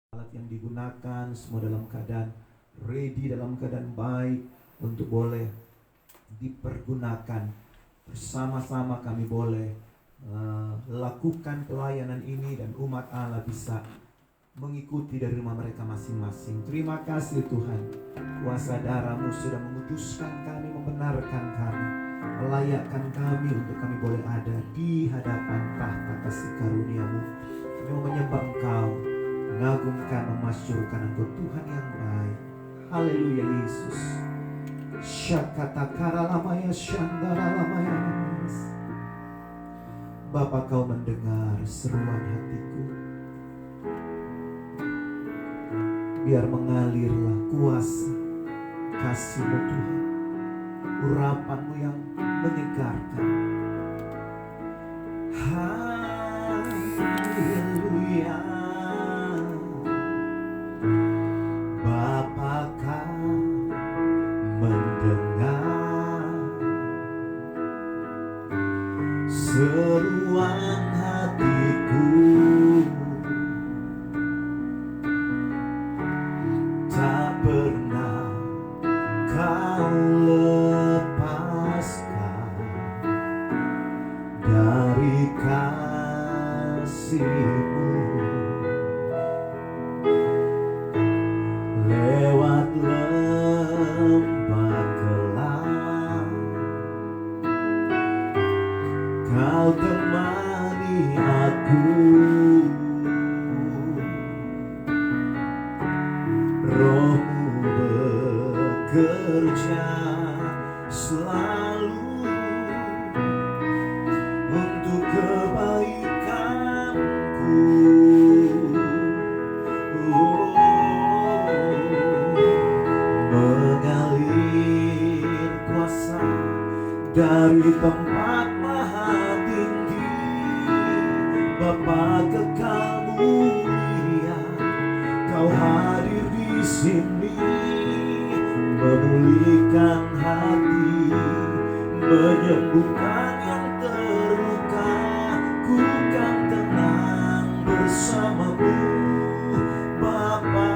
alat yang digunakan semua dalam keadaan ready, dalam keadaan baik untuk boleh dipergunakan. Bersama-sama kami boleh lakukan pelayanan ini dan umat Allah bisa mengikuti dari rumah mereka masing-masing. Terima kasih Tuhan, kuasa darah-Mu sudah menguduskan kami, membenarkan kami, melayakkan kami untuk kami boleh ada di hadapan tahta kasih karunia-Mu. Kami mau menyembah Engkau, mengagungkan, memasyurkan Engkau Tuhan yang baik. Haleluya Yesus. Syakatakara lamaya syandara lamaya. Bapa, Kau mendengar seruan hatiku. Biar mengalirlah kuasa kasih-Mu Tuhan, urapan-Mu yang menyegarkan. Haleluya. Bapa, Kau mendengar seruan hatiku. Tak pernah Kau lepaskan dari kasih-Mu. Lewat lembah gelap Kau temani aku. Roh-Mu bekerja selalu untuk kebaikanku. Mengalir kuasa dari tempat maha tinggi. Bapa kekal mulia, Kau hadir di sini, memulihkan hati, menyembuhkan yang terluka. Ku kan tenang bersama-Mu, Bapa.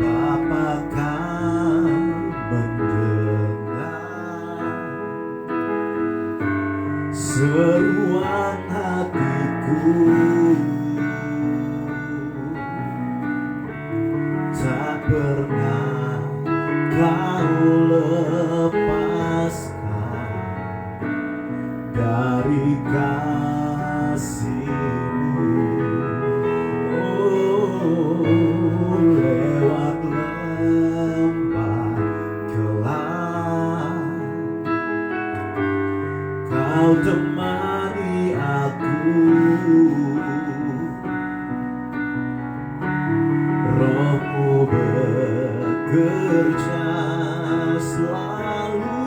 Bapa, Kau mendengar seruan hatiku. Tak pernah Kau lepaskan dari kasih-Mu. Lewat lembah gelap Kau temani aku. Roh-Mu bekerja selalu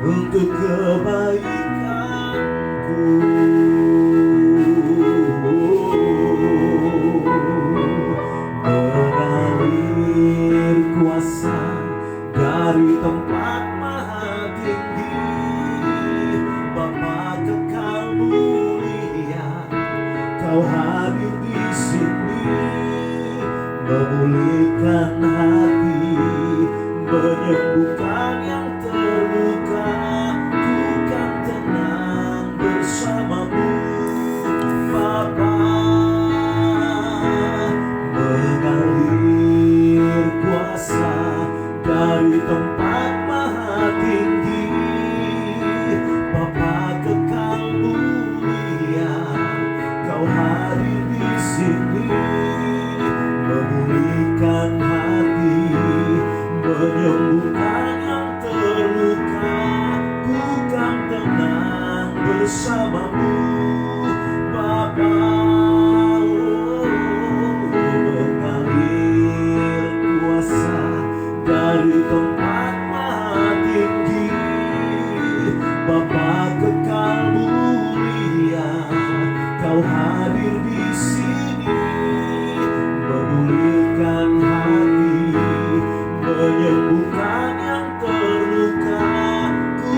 untuk kebaikanku. Mengalir kuasa dari tempat maha tinggi. Bapa kekal mulia, Kau hadir di sini, memulihkan hati, menyembuhkan yang terluka. Ku kan tenang bersama-Mu, Bapa. Mengalir kuasa dari tempat maha tinggi. Bapa kekal mulia, Kau hadir di sini, memulihkan hati, menyembuhkan yang terluka. Ku kan tenang bersama-Mu, Bapa. Mengalir kuasa dari tempat maha tinggi. Bapa kekal mulia, Kau hadir di sini, memulihkan hati, menyembuhkan yang terluka. Ku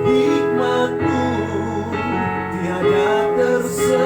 Hikmatmu tiada terse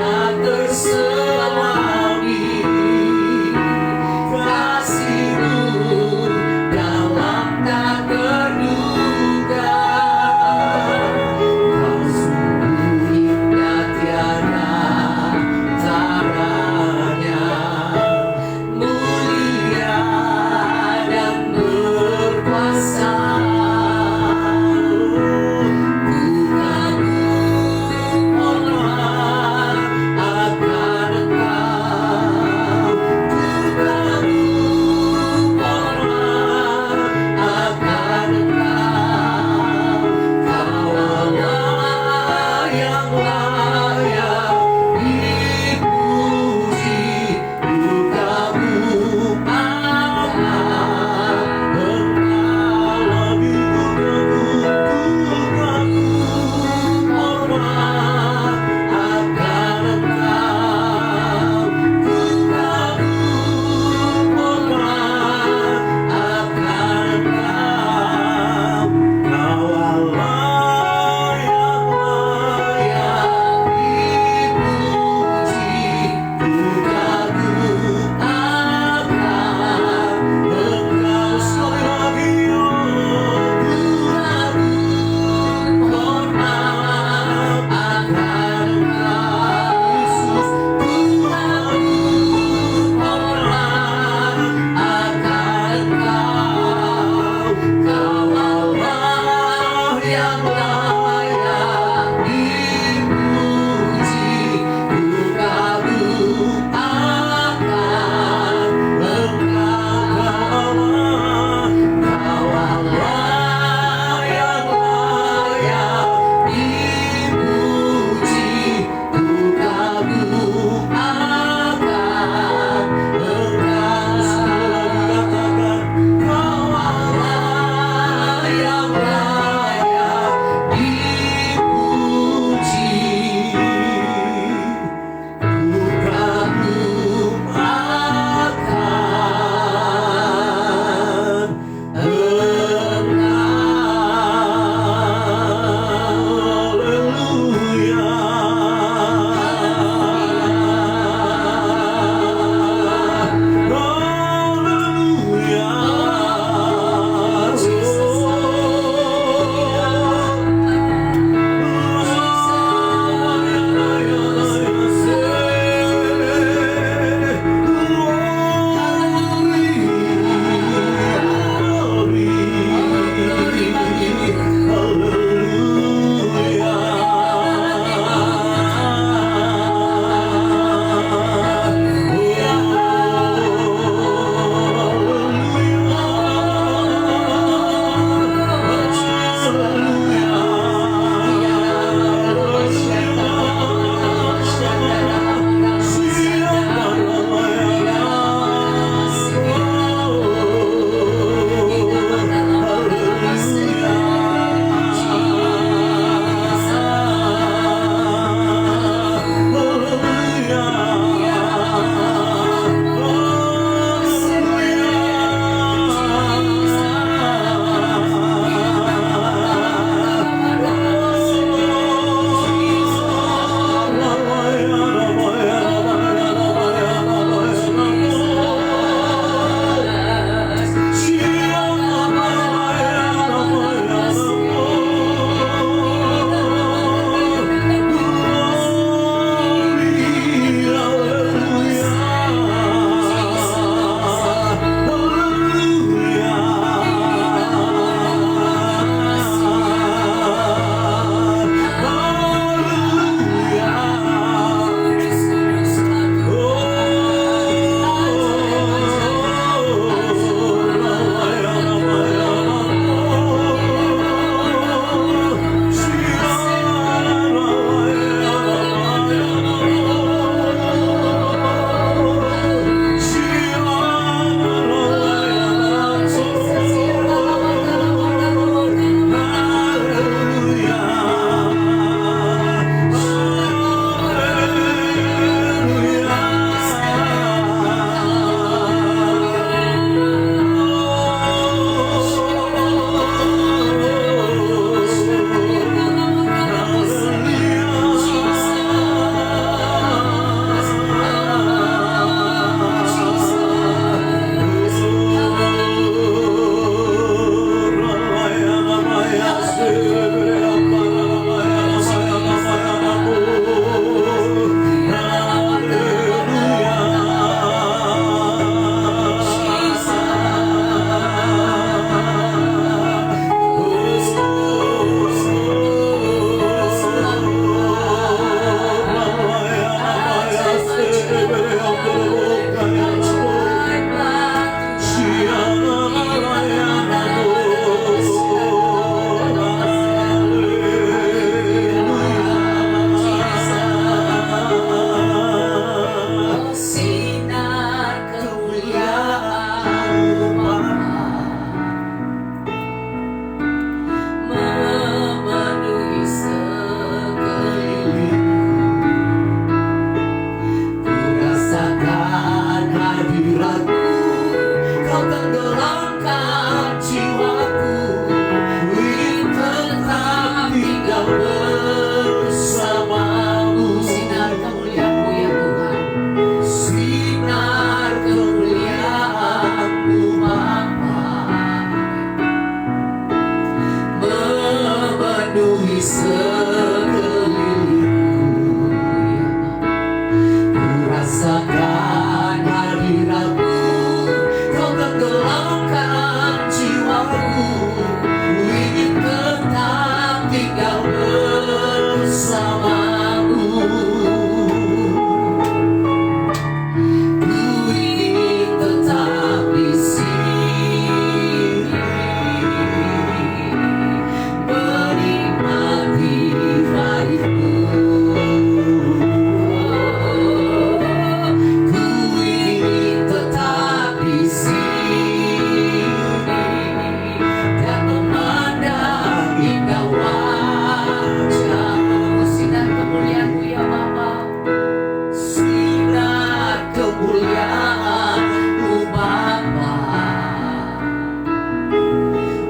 tak terselami, kasih-Mu dalam tak terduga. Kau sungguh indah tiada taranya, mulia dan berkuasa. Ku kagum Allah akan rasakan hadiratmu, kau tenggelamkan jiwaku. Ku ingin tetap tinggal bersamamu. Ku ingin tetap di sini, menikmati baitmu. Ku ingin tetap di sini dan memandang indah wajah-Mu. Sinar kemuliaan-Mu ya Bapa, sinar kemuliaan-Mu Bapa,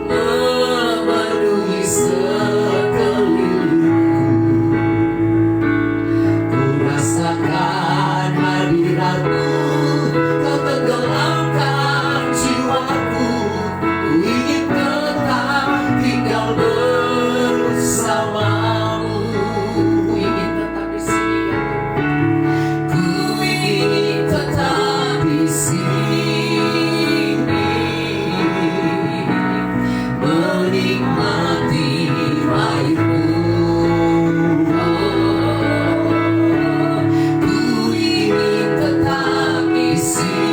memenuhi sekelilingku. Ku rasakan hadirat-Mu, kau tenggelamkan jiwaku. Ku ingin tetap tinggal bersamamu. Ku ingin tetap di sini ya Tuhan. Ku ingin tetap di sini, menikmati baitmu. Ku ingin tetap di sini,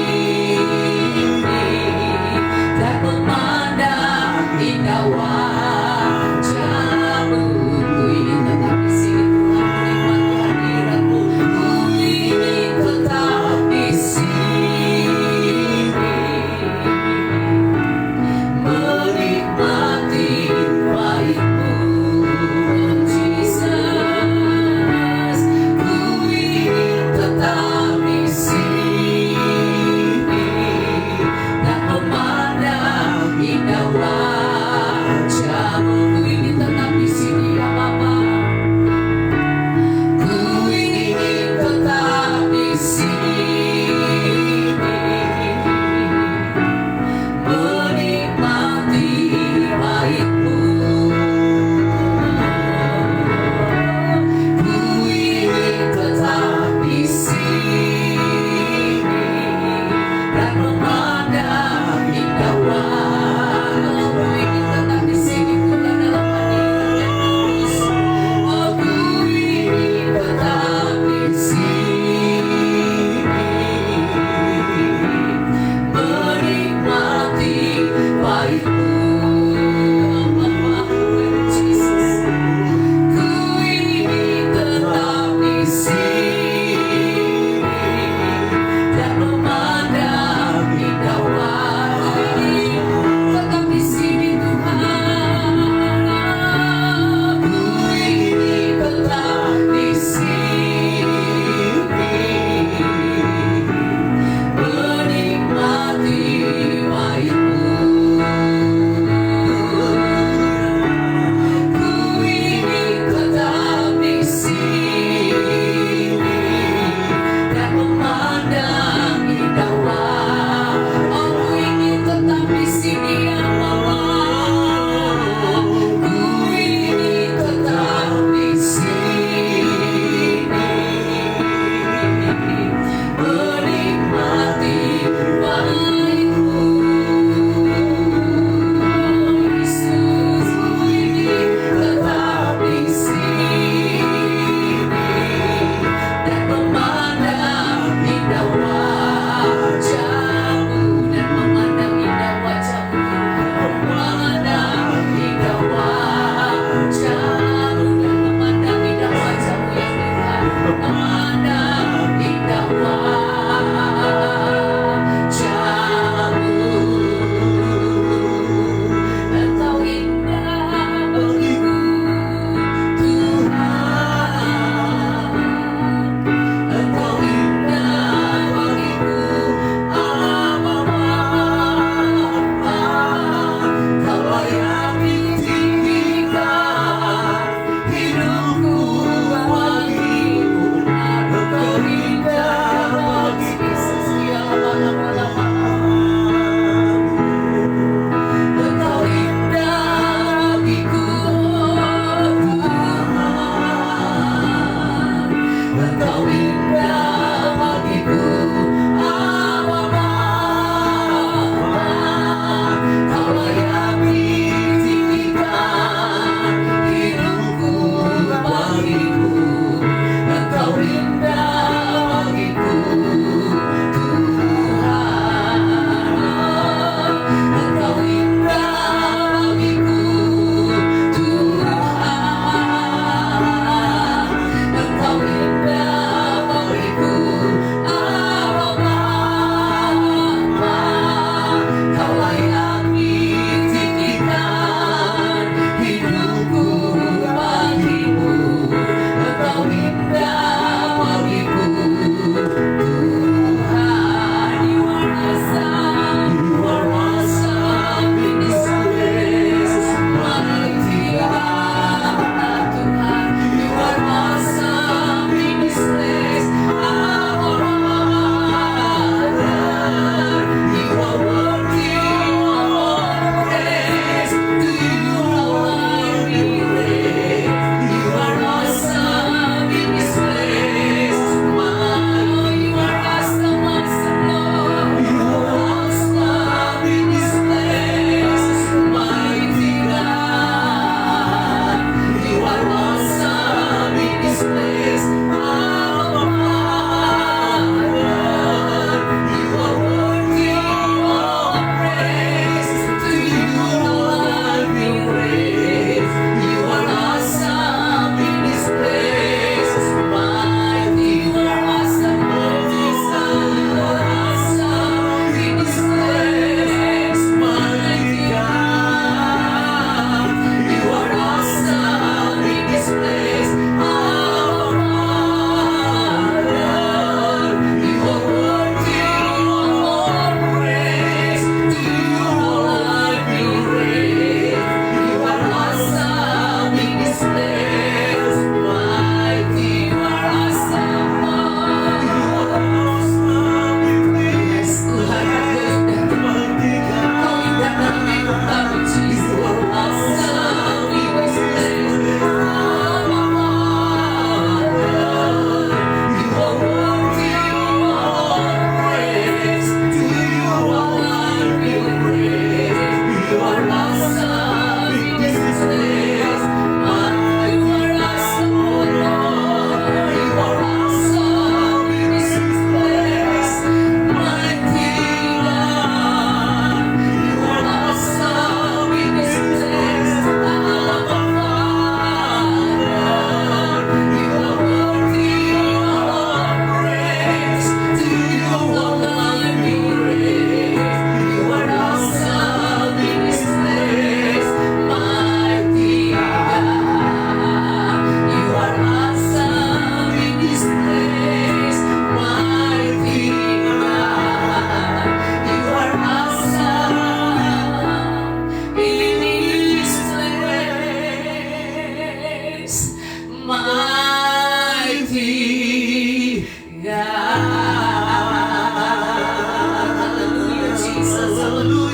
Hallelujah, Jesus. Hallelujah.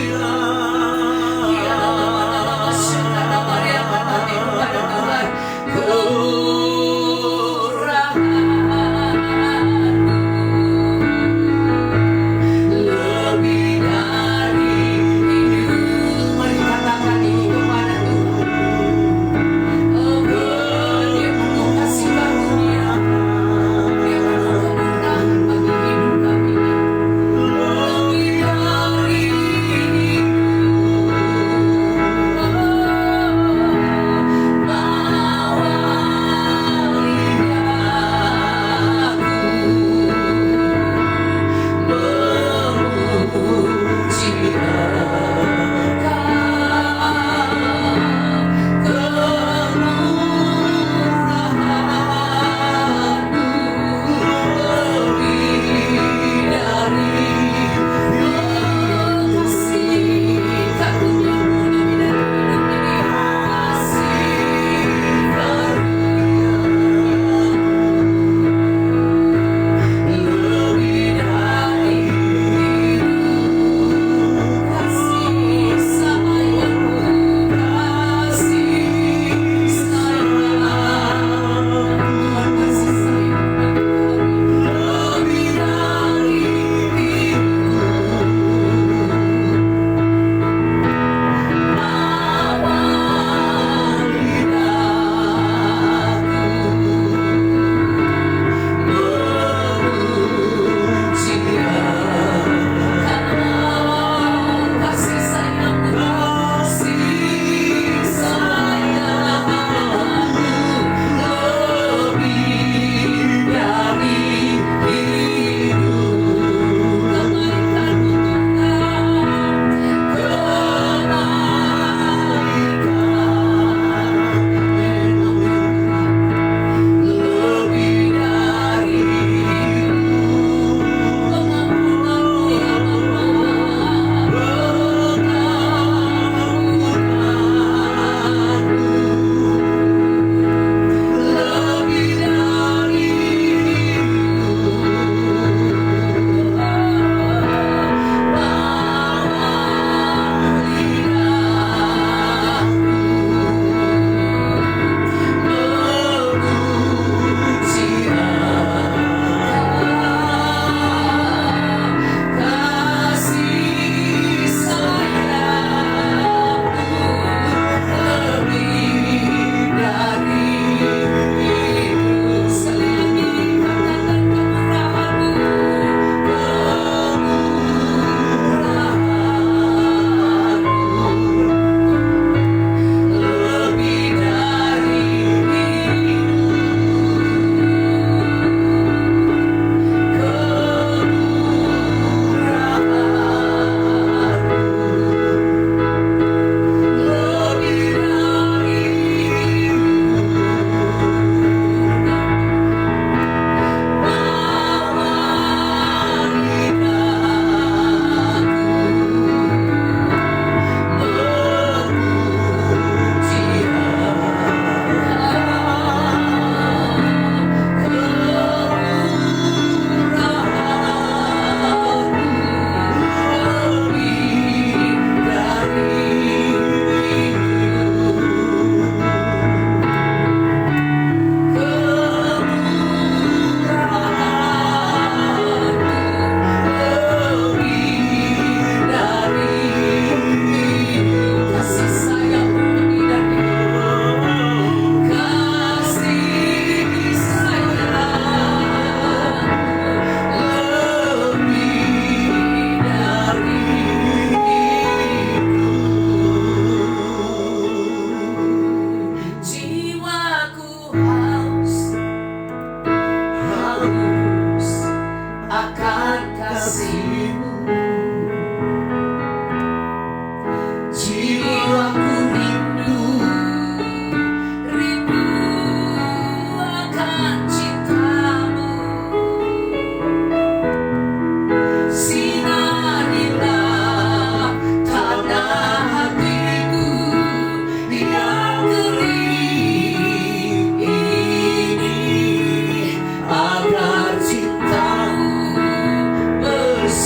Agar cinta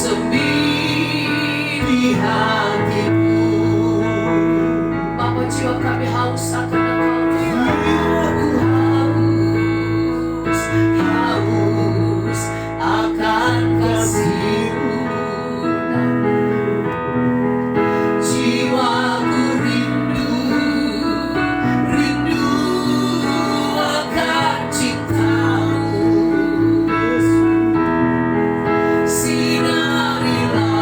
bersemi di hatiku. Bapa, jiwa kami haus akan Engkau. Haus, haus akan kasih-Mu. Jiwaku rindu, rindu akan cinta-Mu. Sinarilah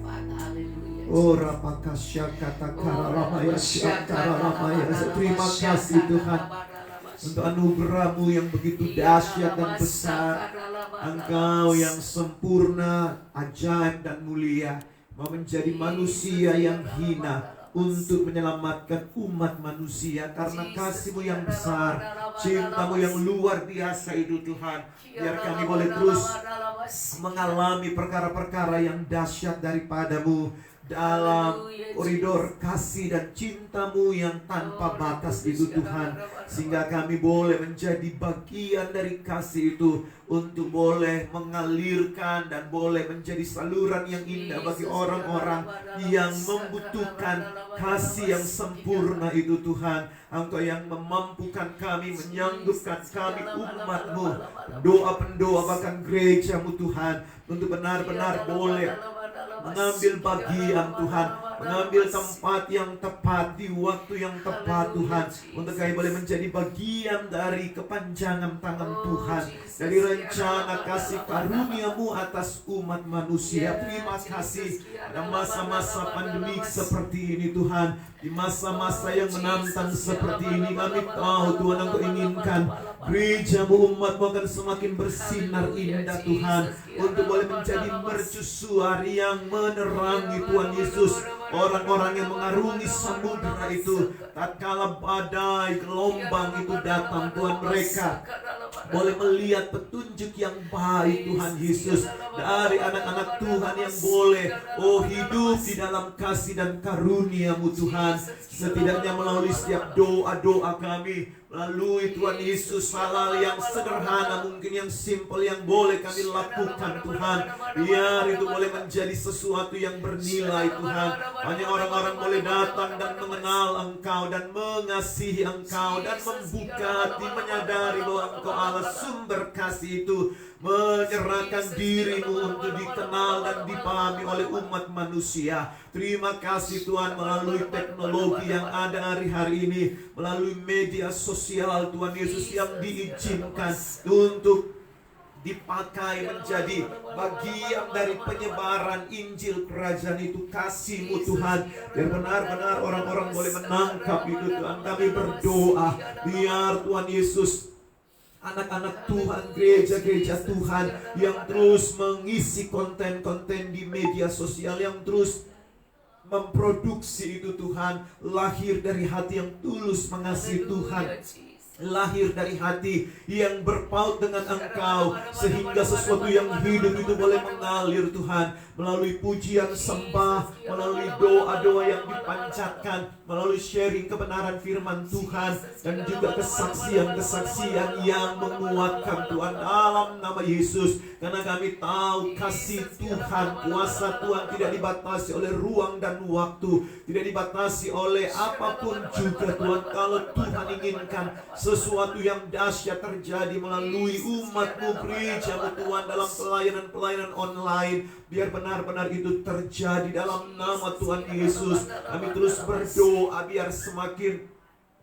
Haleluya. Oh rapakasya kata karalamaya syakaralamaya. Terima kasih Tuhan untuk anugerah-Mu yang begitu dahsyat dan besar. Engkau yang sempurna, ajaib dan mulia, mau menjadi manusia yang hina untuk menyelamatkan umat manusia. Karena kasih-Mu yang besar, cinta-Mu yang luar biasa itu Tuhan, biar kami boleh terus mengalami perkara-perkara yang dahsyat daripada-Mu dalam koridor kasih dan cinta-Mu yang tanpa batas itu Tuhan, sehingga kami boleh menjadi bagian dari kasih itu untuk boleh mengalirkan dan boleh menjadi saluran yang indah bagi orang-orang yang membutuhkan kasih yang sempurna itu Tuhan. Engkau yang memampukan kami, menyanggupkan kami umat-Mu, doa-pendoa bahkan gereja-Mu Tuhan, untuk benar-benar boleh mengambil bagian Tuhan, mengambil tempat yang tepat di waktu yang tepat Tuhan, untuk kami boleh menjadi bagian dari kepanjangan tangan Tuhan, dari rencana kasih karunia-Mu atas umat manusia. Terima kasih pada masa-masa pandemik seperti ini Tuhan, di masa-masa yang menantang seperti ini, kami tahu Tuhan Engkau inginkan gereja-Mu, umat-Mu akan semakin bersinar indah Tuhan, untuk boleh menjadi mercusuar yang menerangi Tuhan Yesus orang-orang yang mengarungi samudera itu. Tatkala badai gelombang itu datang Tuhan, mereka boleh melihat petunjuk yang baik Tuhan Yesus dari anak-anak Tuhan yang boleh hidup di dalam kasih dan karunia-Mu Tuhan. Setidaknya melalui setiap doa-doa kami, melalui Tuhan Yesus, hal-hal yang sederhana mungkin, yang simple yang boleh kami lakukan Tuhan, biar itu boleh menjadi sesuatu yang bernilai Tuhan. Hanya orang-orang boleh datang dan mengenal Engkau dan mengasihi Engkau dan membuka hati, menyadari bahwa Engkau Allah sumber kasih itu, menyerahkan diri-Mu untuk dikenal dan dipahami oleh umat manusia. Terima kasih Tuhan, melalui teknologi yang ada hari-hari ini, melalui media sosial Tuhan Yesus yang diizinkan untuk dipakai menjadi bagian dari penyebaran Injil Kerajaan itu, kasih-Mu Tuhan, biar benar-benar orang-orang boleh menangkap itu Tuhan. Kami berdoa biar Tuhan Yesus, anak-anak Tuhan, gereja-gereja Tuhan yang terus mengisi konten-konten di media sosial, yang terus memproduksi itu Tuhan, lahir dari hati yang tulus mengasihi Tuhan, lahir dari hati yang berpaut dengan Engkau, sehingga sesuatu yang hidup itu boleh mengalir Tuhan, melalui pujian sembah, melalui doa-doa yang dipanjatkan, melalui sharing kebenaran firman Tuhan, dan juga kesaksian-kesaksian yang menguatkan Tuhan dalam nama Yesus. Karena kami tahu kasih Tuhan, kuasa Tuhan tidak dibatasi oleh ruang dan waktu, tidak dibatasi oleh apapun juga Tuhan. Kalau Tuhan inginkan sesuatu yang dahsyat terjadi melalui umat-Mu, gereja-Mu Tuhan, dalam pelayanan-pelayanan online, biar benar-benar itu terjadi dalam nama Tuhan Yesus. Kami terus berdoa biar semakin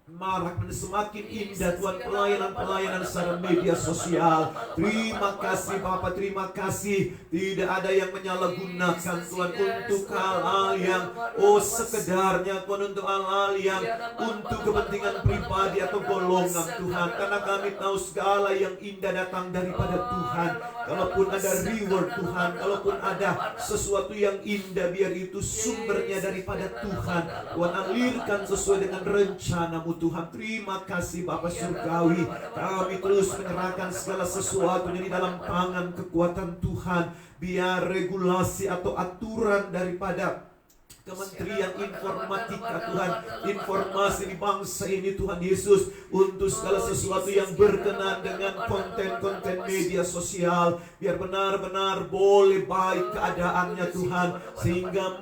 marak dan semakin indah Tuhan pelayanan-pelayanan secara media sosial. Terima kasih Bapa, terima kasih. Tidak ada yang menyalahgunakan Tuhan untuk hal-hal yang sekedarnya Tuhan, untuk hal-hal yang untuk kepentingan pribadi atau golongan Tuhan. Karena kami tahu segala yang indah datang daripada Tuhan. Kalaupun ada reward Tuhan, kalaupun ada sesuatu yang indah, biar itu sumbernya daripada Tuhan. Tuhan alirkan sesuai dengan rencana-Mu Tuhan. Terima kasih Bapa Surgawi. Kami terus menyerahkan segala sesuatu di dalam tangan kekuatan Tuhan. Biar regulasi atau aturan daripada Kementerian Informatika Tuhan, informasi di bangsa ini Tuhan Yesus, untuk segala sesuatu yang berkenan dengan konten-konten media sosial, biar benar-benar boleh baik keadaannya Tuhan, sehingga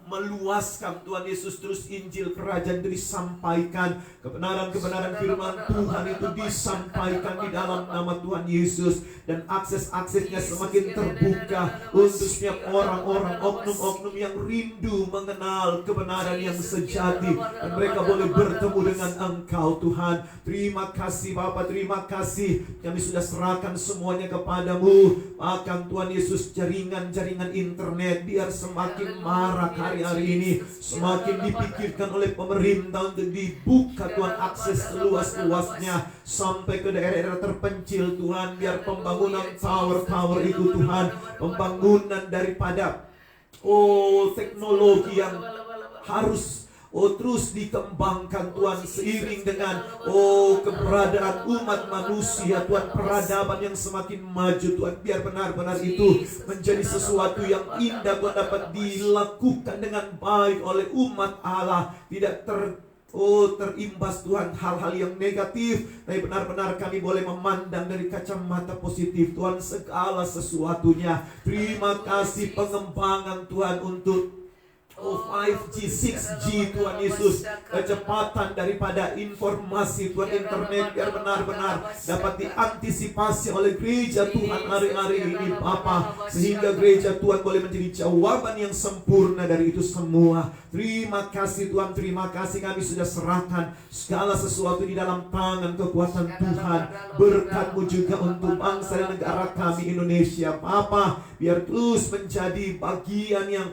meluaskan Tuhan Yesus, terus Injil Kerajaan itu disampaikan, kebenaran-kebenaran firman Tuhan itu disampaikan di dalam nama Tuhan Yesus, dan akses-aksesnya semakin terbuka untuk setiap orang-orang, oknum-oknum yang rindu rindu mengenal kebenaran yang sejati, dan mereka boleh bertemu dengan Engkau Tuhan. Terima kasih Bapa, terima kasih. Kami sudah serahkan semuanya kepadamu. Bahkan Tuhan Yesus, jaringan-jaringan internet biar semakin marak hari-hari ini, semakin dipikirkan oleh pemerintah untuk dibuka Tuhan, akses seluas-luasnya sampai ke daerah-daerah terpencil Tuhan. Biar pembangunan tower-tower itu Tuhan, pembangunan daripada teknologi yang harus terus dikembangkan Tuhan, seiring dengan keberadaan umat manusia Tuhan, peradaban yang semakin maju Tuhan. Biar benar-benar itu menjadi sesuatu yang indah Tuhan, dapat dilakukan dengan baik oleh umat Allah, tidak terimbas Tuhan hal-hal yang negatif, tapi benar-benar kami boleh memandang dari kacamata positif Tuhan segala sesuatunya. Terima kasih pengembangan Tuhan untuk 5G, 6G Tuhan Yesus, kecepatan daripada informasi Tuhan, internet, biar benar-benar dapat diantisipasi oleh gereja Tuhan hari-hari ini Bapa, sehingga gereja Tuhan boleh menjadi jawaban yang sempurna dari itu semua. Terima kasih Tuhan, terima kasih. Kami sudah serahkan segala sesuatu di dalam tangan kekuatan Tuhan. Berkat-Mu juga untuk bangsa dan negara kami Indonesia Bapa, biar terus menjadi bagian yang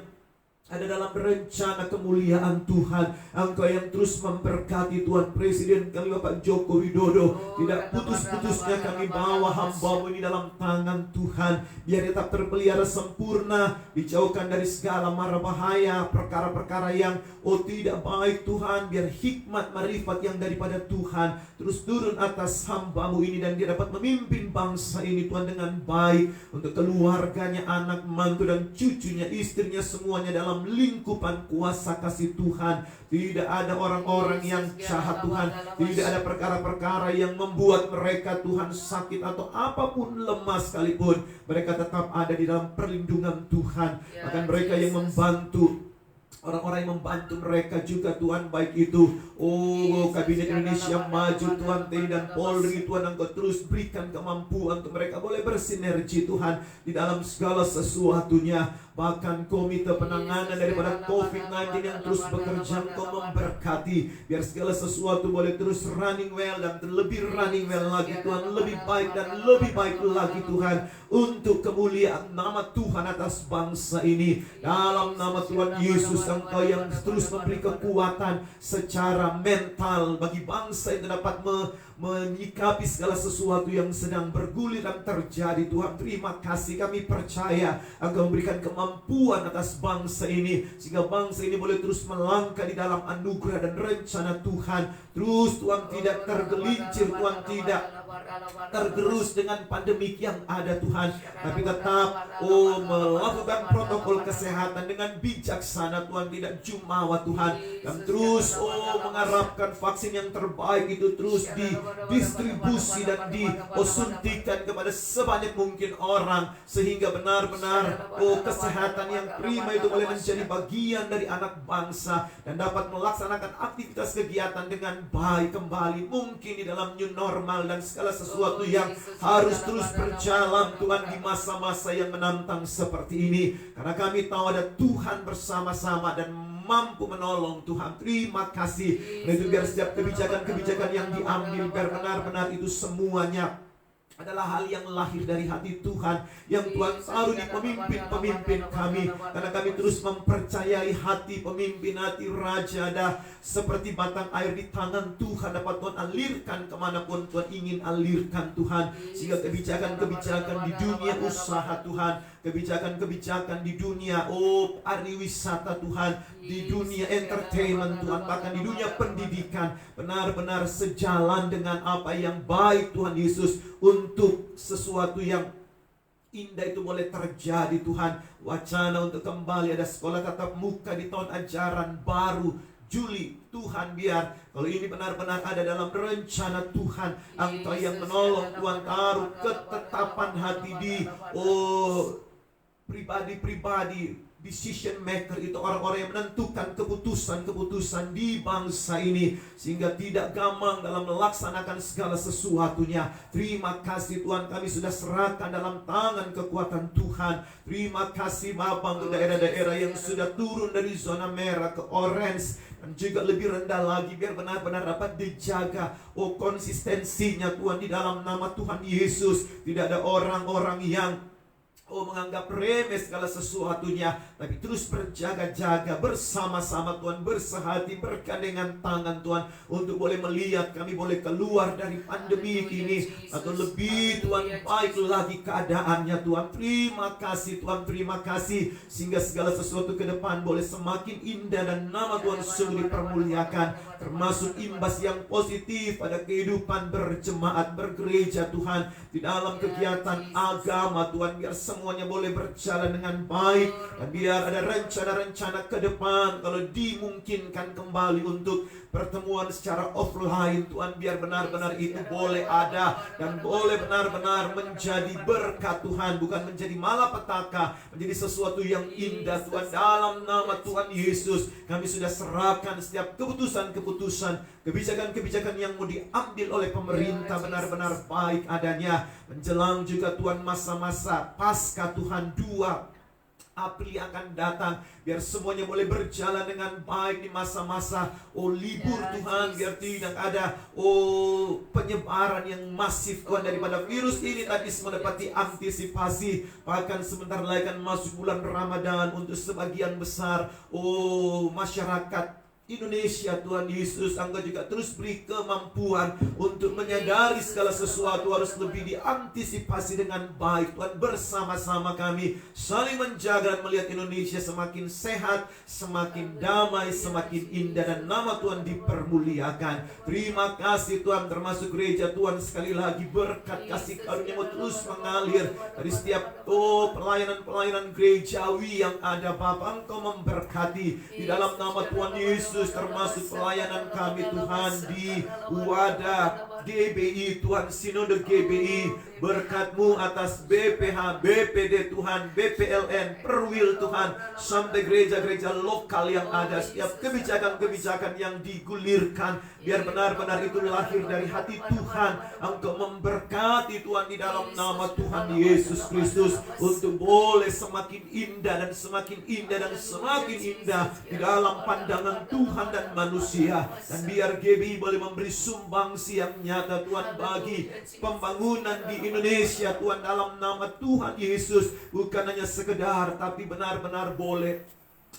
ada dalam rencana kemuliaan Tuhan. Engkau yang terus memberkati Tuhan Presiden kami Bapak Joko Widodo. Tidak putus-putusnya kami bawa hamba-Mu ini dalam tangan Tuhan, biar tetap terpelihara sempurna, dijauhkan dari segala mara bahaya, perkara-perkara yang tidak baik Tuhan. Biar hikmat marifat yang daripada Tuhan terus turun atas hamba-Mu ini, dan dia dapat memimpin bangsa ini Tuhan dengan baik, untuk keluarganya, anak, mantu dan cucunya, istrinya, semuanya dalam lingkupan kuasa kasih Tuhan. Tidak ada orang-orang yang jahat Tuhan, tidak ada perkara-perkara yang membuat mereka Tuhan sakit atau apapun lemah sekalipun, mereka tetap ada di dalam perlindungan Tuhan. Bahkan mereka yang membantu, orang-orang yang membantu mereka juga Tuhan, baik itu Kabinet Indonesia Maju Tuhan, TNI dan Polri Tuhan, Engkau terus berikan kemampuan untuk mereka boleh bersinergi Tuhan di dalam segala sesuatunya. Bahkan komite penanganan daripada COVID-19 yang terus bekerja, Engkau memberkati, biar segala sesuatu boleh terus running well dan lebih running well lagi Tuhan, lebih baik dan lebih baik lagi Tuhan, untuk kemuliaan nama Tuhan atas bangsa ini. Dalam nama Tuhan Yesus, Engkau yang terus memberi kekuatan secara mental bagi bangsa itu dapat menyikapi segala sesuatu yang sedang bergulir dan terjadi Tuhan. Terima kasih, kami percaya Engkau memberikan kemampuan atas bangsa ini, sehingga bangsa ini boleh terus melangkah di dalam anugerah dan rencana Tuhan. Terus Tuhan tidak tergelincir, Tuhan tidak tergerus dengan pandemik yang ada Tuhan, tapi tetap melakukan protokol kesehatan dengan bijaksana Tuhan, tidak jumawa Tuhan, dan terus mengharapkan vaksin yang terbaik itu terus didistribusi dan disuntikan kepada sebanyak mungkin orang, sehingga benar-benar kesehatan yang prima itu boleh menjadi bagian dari anak bangsa dan dapat melaksanakan aktivitas kegiatan dengan baik kembali, mungkin di dalam new normal dan segala sesuatu yang harus terus berjalan Tuhan di masa-masa yang menantang seperti ini. Karena kami tahu ada Tuhan bersama-sama dan mampu menolong Tuhan. Terima kasih. Dan itu biar setiap kebijakan-kebijakan yang diambil, biar benar-benar itu semuanya adalah hal yang lahir dari hati Tuhan, yang Tuhan taruh di pemimpin-pemimpin kami. Karena kami terus mempercayai hati pemimpin, hati raja ada seperti batang air di tangan Tuhan, dapat Tuhan alirkan kemanapun Tuhan ingin alirkan Tuhan. Sehingga kebijakan-kebijakan di dunia usaha Tuhan, kebijakan-kebijakan di dunia pariwisata Tuhan, di dunia entertainment Tuhan, bahkan di dunia pendidikan, benar-benar sejalan dengan apa yang baik Tuhan Yesus, untuk sesuatu yang indah itu boleh terjadi Tuhan. Wacana untuk kembali ada sekolah tatap muka di tahun ajaran baru Juli Tuhan, biar kalau ini benar-benar ada dalam rencana Tuhan, Engkau yang menolong Tuhan, taruh ketetapan hati di pribadi-pribadi, decision maker, itu orang-orang yang menentukan keputusan-keputusan di bangsa ini, sehingga tidak gamang dalam melaksanakan segala sesuatunya. Terima kasih Tuhan, kami sudah serahkan dalam tangan kekuatan Tuhan. Terima kasih Bapa untuk daerah-daerah yang sudah turun dari zona merah ke orange, dan juga lebih rendah lagi, biar benar-benar dapat dijaga konsistensinya Tuhan di dalam nama Tuhan Yesus. Tidak ada orang-orang yang menganggap remeh segala sesuatunya, tapi terus berjaga-jaga bersama-sama Tuhan, bersehati, bergandengan tangan Tuhan, untuk boleh melihat kami boleh keluar dari pandemi ini, atau lebih Tuhan baik lagi keadaannya Tuhan. Terima kasih Tuhan, terima kasih, sehingga segala sesuatu ke depan boleh semakin indah dan nama Tuhan sungguh dipermuliakan, termasuk imbas yang positif pada kehidupan berjemaat, bergereja Tuhan, di dalam kegiatan agama Tuhan. Biar semuanya boleh berjalan dengan baik, dan biar ada rencana-rencana ke depan kalau dimungkinkan kembali untuk pertemuan secara offline Tuhan. Biar benar-benar itu boleh ada dan boleh benar-benar menjadi berkat Tuhan, bukan menjadi malapetaka, menjadi sesuatu yang indah Tuhan. Dalam nama Tuhan Yesus kami sudah serahkan setiap keputusan-keputusan, kebijakan-kebijakan yang mau diambil oleh pemerintah benar-benar baik adanya. Menjelang juga Tuhan masa-masa Paskah Tuhan 2 April yang akan datang, biar semuanya boleh berjalan dengan baik di masa-masa libur Tuhan. Biar tidak ada penyebaran yang masif Tuhan daripada virus ini tadi, mendapati antisipasi. Bahkan sebentar lagi akan masuk bulan Ramadan untuk sebagian besar masyarakat Indonesia Tuhan Yesus. Engkau juga terus beri kemampuan untuk menyadari segala sesuatu harus lebih diantisipasi dengan baik Tuhan. Bersama-sama kami saling menjaga dan melihat Indonesia semakin sehat, semakin damai, semakin indah, dan nama Tuhan dipermuliakan. Terima kasih Tuhan, termasuk gereja Tuhan, sekali lagi berkat kasih karunia-Mu terus mengalir dari setiap pelayanan-pelayanan gerejawi yang ada Bapa. Engkau memberkati di dalam nama Tuhan Yesus, termasuk pelayanan kami Tuhan di wadah GBI Tuhan, Sinode GBI. Berkat-Mu atas BPH, BPD Tuhan, BPLN, Perwil Tuhan, sampai gereja-gereja lokal yang ada. Setiap kebijakan-kebijakan yang digulirkan, biar benar-benar itu lahir dari hati Tuhan. Engkau memberkati Tuhan di dalam nama Tuhan Yesus Kristus, untuk boleh semakin indah dan semakin indah dan semakin indah di dalam pandangan Tuhan dan manusia. Dan biar GBI boleh memberi sumbangsi yang nyata Tuhan bagi pembangunan di Indonesia Tuhan, dalam nama Tuhan Yesus. Bukan hanya sekedar, tapi benar-benar boleh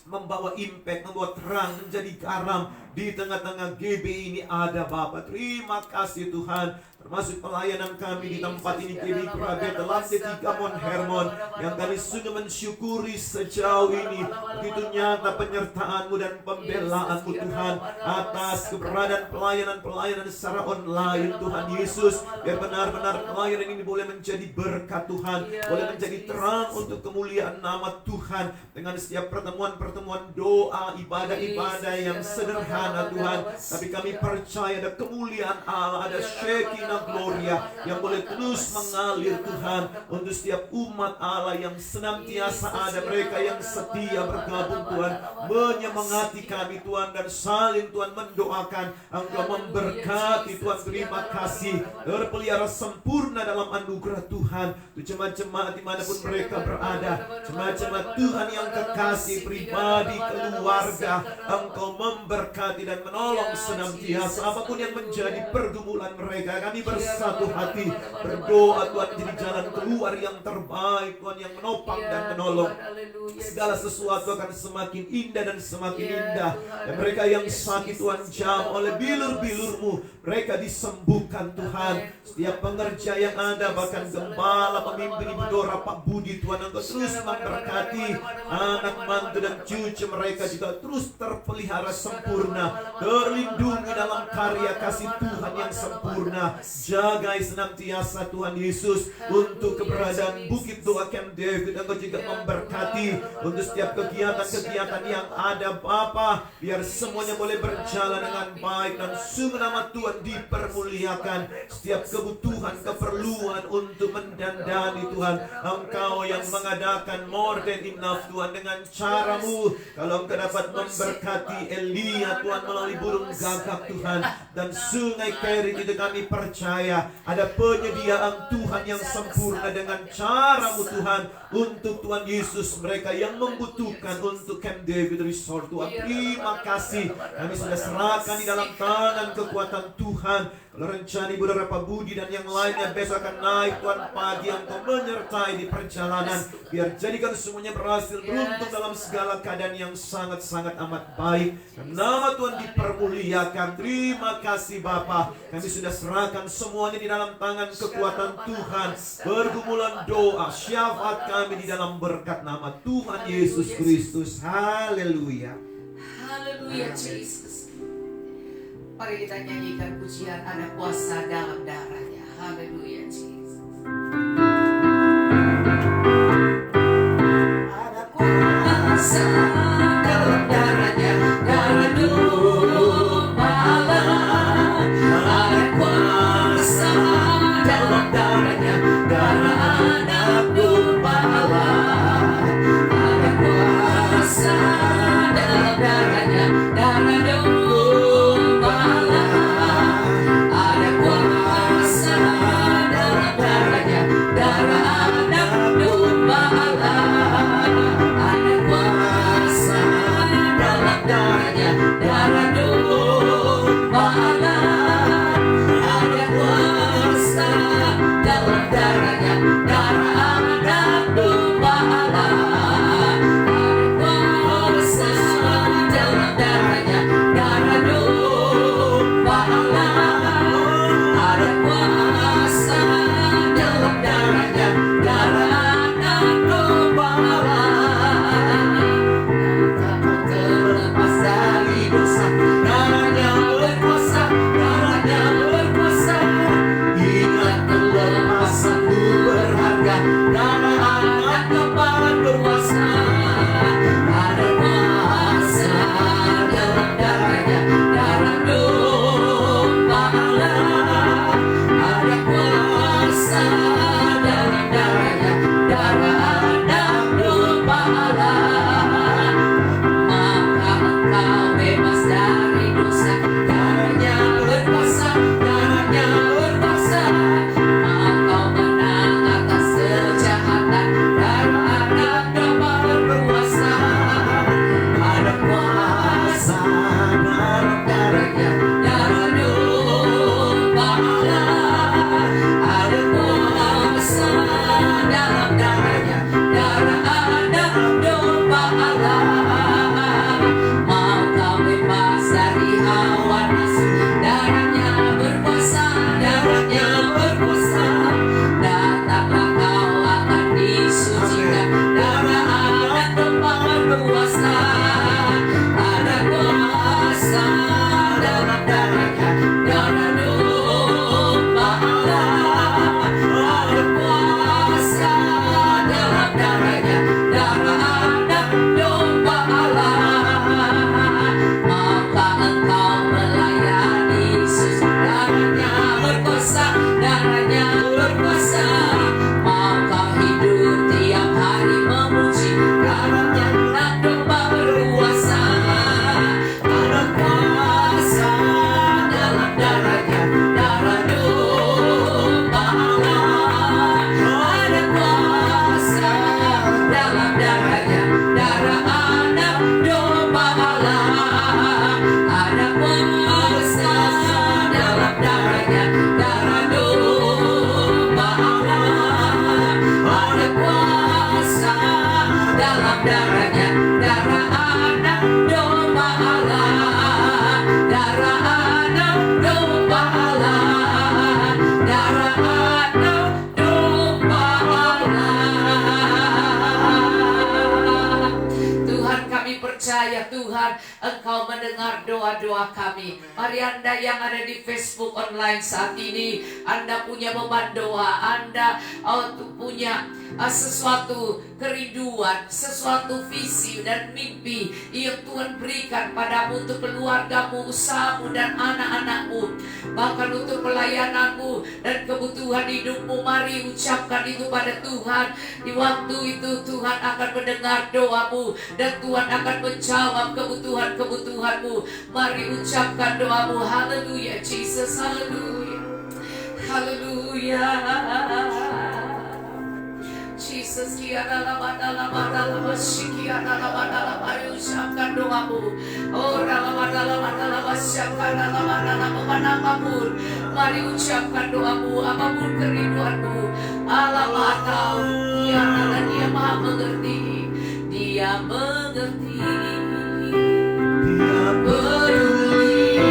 membawa impact, membawa terang, menjadi garam di tengah-tengah GBI ini ada Bapa. Terima kasih Tuhan, termasuk pelayanan kami di tempat ini GBI Praget Lantai 3 Mount Hermon, yang kami sudah mensyukuri sejauh ini. Begitu nyata penyertaan-Mu dan pembelaan-Mu Tuhan atas keberadaan pelayanan-pelayanan secara online Tuhan Yesus. Biar benar-benar pelayanan ini boleh menjadi berkat Tuhan, boleh menjadi terang untuk kemuliaan nama Tuhan, dengan setiap pertemuan-pertemuan doa, ibadah-ibadah yang sederhana Tuhan. Tapi kami percaya ada kemuliaan Allah, ada Shekinah Gloria yang boleh terus mengalir Tuhan untuk setiap umat Allah yang senantiasa ada, mereka yang setia bergabung Tuhan, menyemangati kami Tuhan, dan saling Tuhan mendoakan. Engkau memberkati Tuhan. Terima kasih, terpelihara sempurna dalam anugerah Tuhan untuk jemaat-jemaat dimanapun mereka berada, jemaat-jemaat Tuhan yang kekasih, pribadi, keluarga. Engkau memberkati dan menolong senantiasa apapun yang menjadi pergumulan mereka. Kami bersatu hati berdoa Tuhan, jadi jalan keluar yang terbaik Tuhan, yang menopang dan menolong. Segala sesuatu akan semakin indah dan semakin indah. Dan mereka yang sakit Tuhan, jamah oleh bilur-bilur-Mu, mereka disembuhkan Tuhan. Setiap pengerja yang ada, bahkan gembala, pemimpin Ibu Dora, Pak Budi Tuhan, Engkau terus memberkati anak mantu dan cucu mereka juga terus terpelihara sempurna, terlindungi dalam karya kasih Tuhan yang sempurna. Jagai senantiasa Tuhan Yesus untuk keberadaan Bukit Doa Camp David. Engkau juga memberkati untuk setiap kegiatan-kegiatan yang ada Bapa. Biar semuanya boleh berjalan dengan baik dan sungguh nama Tuhan dipermuliakan. Setiap kebutuhan, keperluan untuk mendandani Tuhan, Engkau yang mengadakan more than enough Tuhan dengan caramu. Kalau Engkau dapat memberkati Elia Tuhan melalui burung gagak Tuhan dan sungai Kerit itu, kami percaya ada penyediaan Tuhan yang sempurna dengan caramu Tuhan untuk Tuhan Yesus mereka yang membutuhkan untuk Camp David Resort Tuhan. Terima kasih, kami sudah serahkan di dalam tangan kekuatan Tuhan. Kalau rencana Ibu Rapa Budi dan yang lainnya besok akan naik Tuhan pagi, Engkau menyertai di perjalanan. Biar jadikan semuanya berhasil, beruntung dalam segala keadaan yang sangat-sangat amat baik. Dan nama Tuhan dipermuliakan. Terima kasih Bapa. Kami sudah serahkan semuanya di dalam tangan kekuatan Tuhan. Pergumulan doa, syafaat kami di dalam berkat nama Tuhan Yesus Kristus. Haleluya. Haleluya, Jesus. Mari kita nyanyikan pujian ada kuasa dalam darahnya. Haleluya, Jesus. Ada kuasa dalam darahnya, darah domba Allah. Ada kuasa dalam darahnya, darah anak domba Allah. Ada kuasa dalam darahnya, darah domba Allah. Ada kuasa dalam darahnya, darah anak domba Allah. Ada kuasa percaya Tuhan, Engkau mendengar doa-doa kami. Mari Anda yang ada di Facebook online saat ini, Anda punya beban doa, Anda punya sesuatu kerinduan, sesuatu visi dan mimpi yang Tuhan berikan padamu untuk keluargamu, usahamu dan anak-anakmu, bahkan untuk pelayananmu dan kebutuhan hidupmu. Mari ucapkan itu pada Tuhan. Di waktu itu Tuhan akan mendengar doamu dan Tuhan akan menjawab kebutuhan-kebutuhanmu. Mari ucapkan doamu. Haleluya Jesus, haleluya, haleluya Jesus. Mari ucapkan doamu. Mari ucapkan doamu, apapun kerinduanmu. Allah Maha tahu, Dia Maha mengerti. Dia mengerti, Dia peduli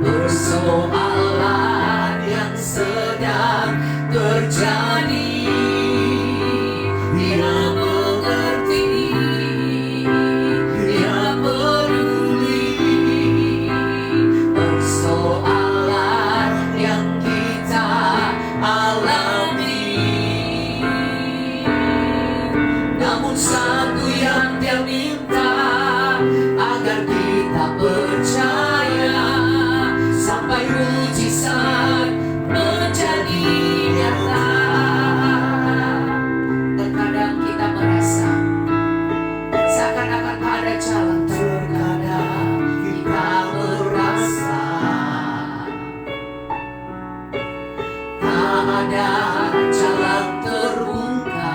persoalan yang sedang terjadi. Dia mengerti, Dia peduli persoalan yang kita alami. Namun satu yang Dia minta, agar kita percaya sampai mujizat menjadi nyata. Terkadang kita merasa seakan-akan tak ada jalan. Terkadang kita merasa tak ada jalan terbuka.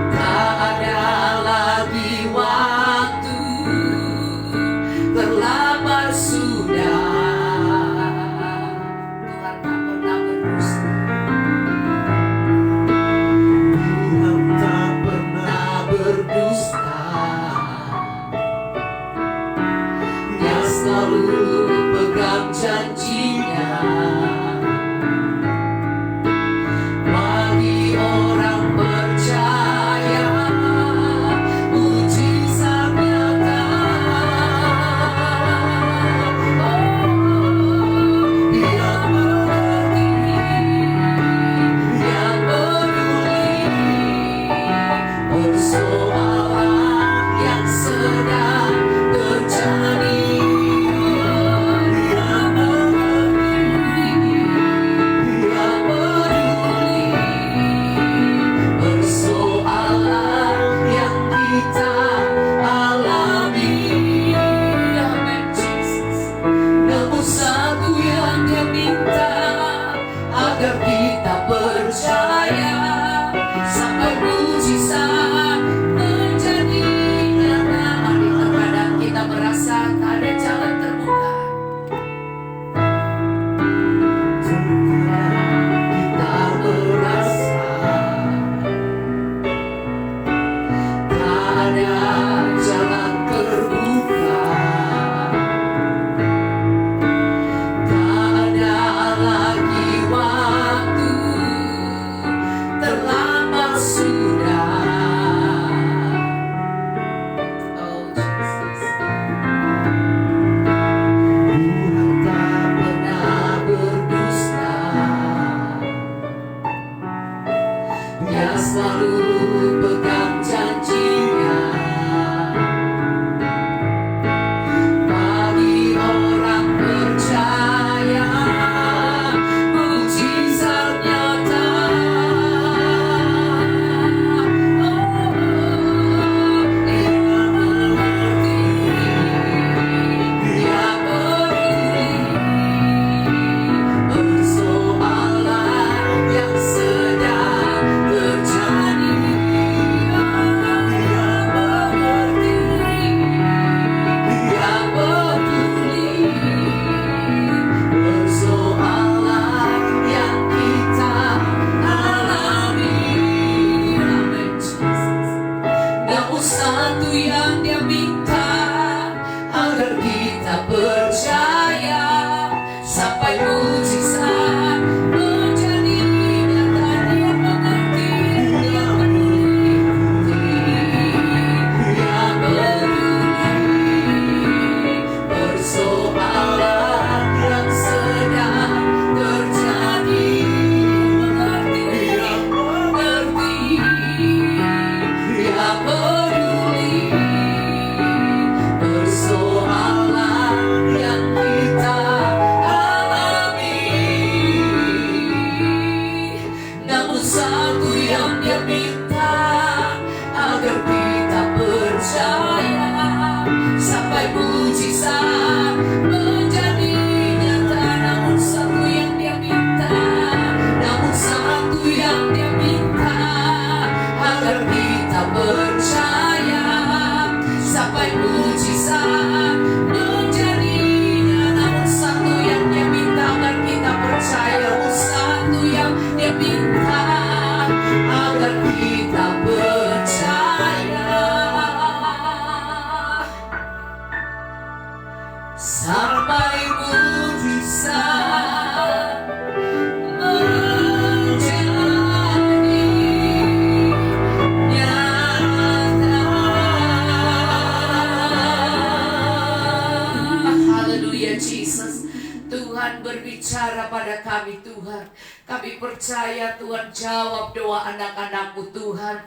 Tak ada lagi waktu, terlambat sudah. Tuhan tak pernah berdusta. Tuhan tak pernah Berdusta. Dia selalu pegang janjinya. Bagi orang percaya, mujizat nyata. Dia mengerti, Dia peduli persoalan yang sedang terjadi. Dia mengerti, Dia peduli persoalan yang kita alami. Amen Jesus. Namun satu yang Dia minta, agar kita percaya sampai mujizat menjadi nyata. Mari, terkadang kita merasa tak ada jalan terbuka. Kita merasa tak ada jalan terbuka. Tak ada lagi waktu, terlambat sudah. Oh Jesus. Tuhan tak pernah berdusta. Dia selalu pegang janjinya. Bagi orang percaya, mujizat nyata. Dia mengerti, Dia peduli persoalan yang sedang terjadi. Dia mengerti, Dia peduli persoalan yang kita alami. Amen Jesus. Namun satu yang Dia minta, agar kita percaya sampai mujizat menjadi nyata. Dia mengerti, Dia peduli kepada kami Tuhan. Kami percaya Tuhan jawab doa anak-anak-Mu Tuhan.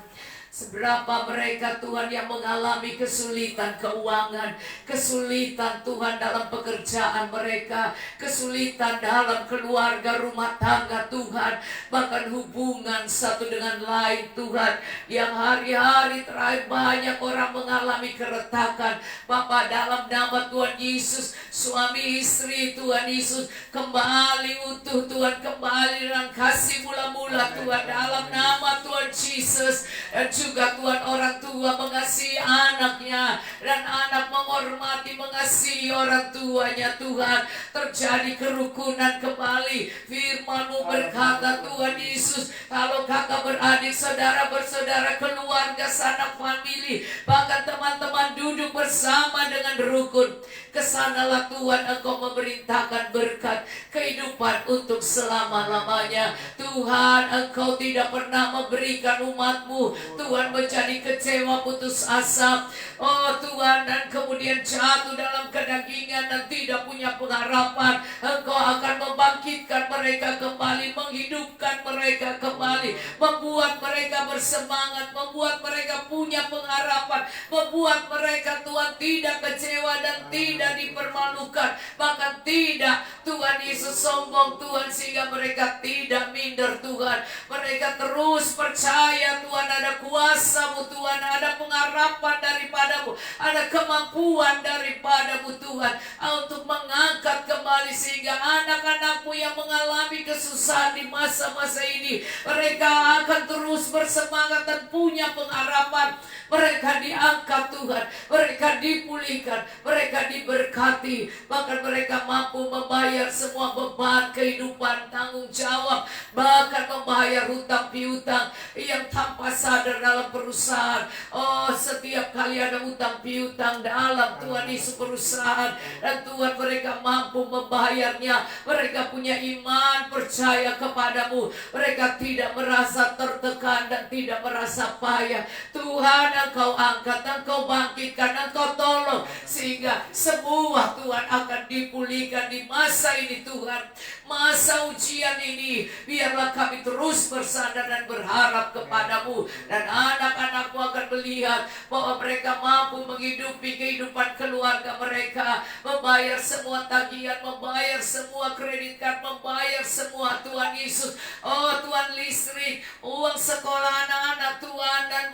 Seberapa mereka Tuhan yang mengalami kesulitan keuangan, kesulitan Tuhan dalam pekerjaan mereka, kesulitan dalam keluarga rumah tangga Tuhan, bahkan hubungan satu dengan lain Tuhan, yang hari-hari terakhir banyak orang mengalami keretakan. Bapa, dalam nama Tuhan Yesus, suami istri Tuhan Yesus kembali utuh Tuhan, kembali dengan kasih mula-mula Tuhan, dalam nama Tuhan Yesus. Dan juga Tuhan, orang tua mengasihi anaknya, dan anak menghormati mengasihi orang tuanya Tuhan. Terjadi kerukunan kembali. Firman-Mu berkata Tuhan Yesus, kalau kakak beradik, saudara bersaudara, keluarga, sanak famili, bahkan teman-teman duduk bersama dengan rukun, kesanalah Tuhan Engkau memerintahkan berkat kehidupan untuk selama-lamanya. Tuhan, Engkau tidak pernah memberikan umat-Mu Tuhan menjadi kecewa, putus asa, oh Tuhan, dan kemudian jatuh dalam kedagingan dan tidak punya pengharapan. Engkau akan membangkitkan mereka kembali, menghidupkan mereka kembali, membuat mereka bersemangat, membuat mereka punya pengharapan, membuat mereka Tuhan tidak kecewa dan tidak dipermalukan, bahkan tidak Tuhan Yesus sombong Tuhan, sehingga mereka tidak minder Tuhan. Mereka terus percaya Tuhan ada kuasa-Mu Tuhan, ada pengharapan daripada-Mu, ada kemampuan daripada-Mu Tuhan, untuk mengangkat kembali, sehingga anak-anak-Mu yang mengalami kesusahan di masa-masa ini, mereka akan terus bersemangat dan punya pengharapan. Mereka diangkat Tuhan, mereka dipulihkan, mereka diberkati, bahkan mereka mampu membayar semua beban kehidupan, tanggung jawab, bahkan membayar hutang piutang yang tanpa sadar dalam perusahaan. Oh, setiap kali ada hutang piutang dalam Tuhan Yesus perusahaan, dan Tuhan mereka mampu membayarnya. Mereka punya iman, percaya kepada-Mu, mereka tidak merasa tertekan dan tidak merasa payah. Tuhan, Engkau angkat, Engkau bangkitkan, Engkau tolong, sehingga semua Tuhan akan dipulihkan di masa ini Tuhan. Masa ujian ini, biarlah kami terus bersandar dan berharap kepada-Mu, dan anak-anak-Mu akan melihat bahwa mereka mampu menghidupi kehidupan keluarga mereka, membayar semua tagihan, membayar semua kredit card, membayar semua Tuhan Yesus. Oh Tuhan, listrik, uang sekolah anak-anak Tuhan, dan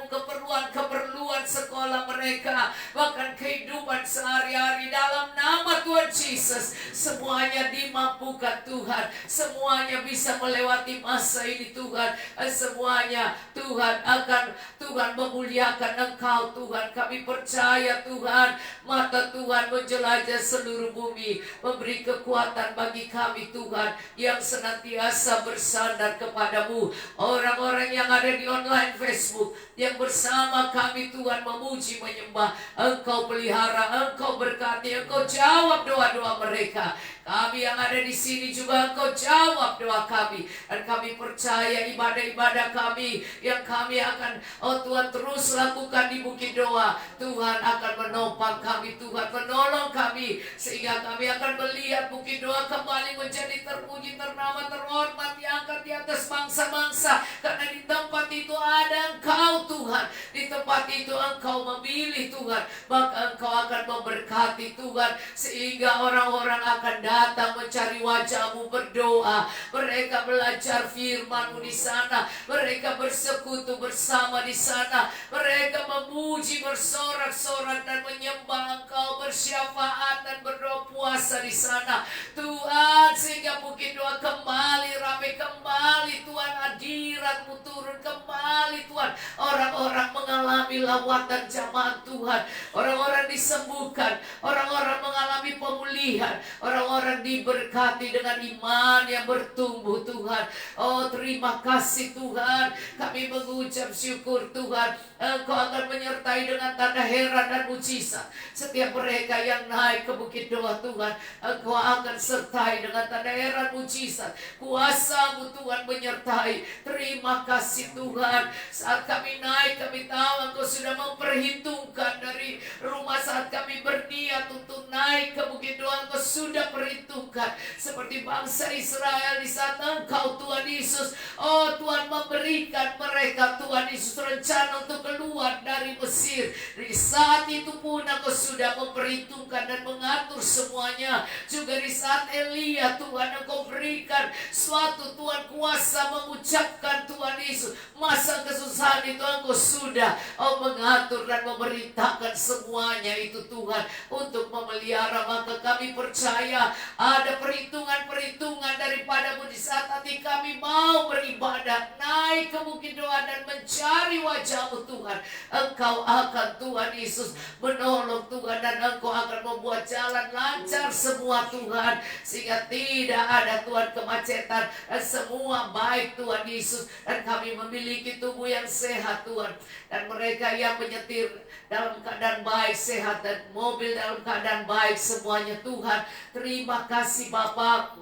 keperluan sekolah mereka, bahkan kehidupan sehari-hari, dalam nama Tuhan Yesus, semuanya dimampukan Tuhan, semuanya bisa melewati masa ini Tuhan, semuanya Tuhan akan Tuhan memuliakan Engkau Tuhan. Kami percaya Tuhan, mata Tuhan menjelajah seluruh bumi, memberi kekuatan bagi kami Tuhan, yang senantiasa bersandar kepada-Mu. Orang-orang yang ada di online Facebook, yang bersama kami Tuhan memuji menyembah, Engkau pelihara, Engkau berkati, Engkau jawab doa-doa mereka. Kami yang ada di sini juga Engkau jawab doa kami, dan kami percaya ibadah-ibadah kami yang kami akan, oh Tuhan, terus lakukan di Bukit Doa, Tuhan akan menopang kami, Tuhan menolong kami, sehingga kami akan melihat Bukit Doa kembali menjadi terpuji, ternama, terhormat, diangkat di atas bangsa-bangsa, karena di tempat itu ada Engkau Tuhan, di tempat itu Engkau memilih Tuhan, maka Engkau akan memberkati Tuhan, sehingga orang-orang akan datang mencari wajah-Mu, berdoa, mereka belajar firman-Mu di sana, mereka bersekutu bersama di sana, mereka memuji, bersorak-sorak dan menyembah Engkau, bersyafaat dan berdoa puasa di sana Tuhan, sehingga Bukit Doa kembali ramai kembali Tuhan, hadirat-Mu turun kembali Tuhan, orang-orang mengalami lawatan jamaah Tuhan, orang-orang disembuhkan, orang-orang mengalami pemulihan, orang-orang diberkati dengan iman yang bertumbuh Tuhan. Oh terima kasih Tuhan, kami mengucap syukur Tuhan, Engkau akan menyertai dengan tanda heran dan mujizat setiap mereka yang naik ke Bukit Doa Tuhan. Engkau akan sertai dengan tanda heran mujizat, kuasa-Mu Tuhan menyertai. Terima kasih Tuhan, saat kami naik kami tahu Engkau sudah memperhitungkan dari rumah saat kami berniat untuk naik naik ke bukit doa, Engkau sudah perhitungkan. Seperti bangsa Israel di saat Engkau Tuhan Yesus, oh Tuhan, memberikan mereka Tuhan Yesus rencana untuk keluar dari Mesir. Di saat itu pun Engkau sudah memperhitungkan dan mengatur semuanya. Juga di saat Elia Tuhan, Engkau berikan suatu Tuhan kuasa mengucapkan Tuhan Yesus, masa kesusahan itu Engkau sudah mengatur dan memerintahkan semuanya itu Tuhan untuk memelihara. Maka kami percaya ada perhitungan-perhitungan daripadamu di saat hati kami mau beribadah, naik ke bukit doa dan mencari wajah-Mu Tuhan. Engkau akan Tuhan Yesus menolong Tuhan, dan Engkau akan membuat jalan lancar semua Tuhan, sehingga tidak ada Tuhan kemacetan, dan semua baik Tuhan Yesus. Dan kami memiliki tubuh yang sehat Tuhan, dan mereka yang menyetir dalam keadaan baik, sehat, dan mobil dalam keadaan baik semuanya Tuhan. Terima kasih Bapa.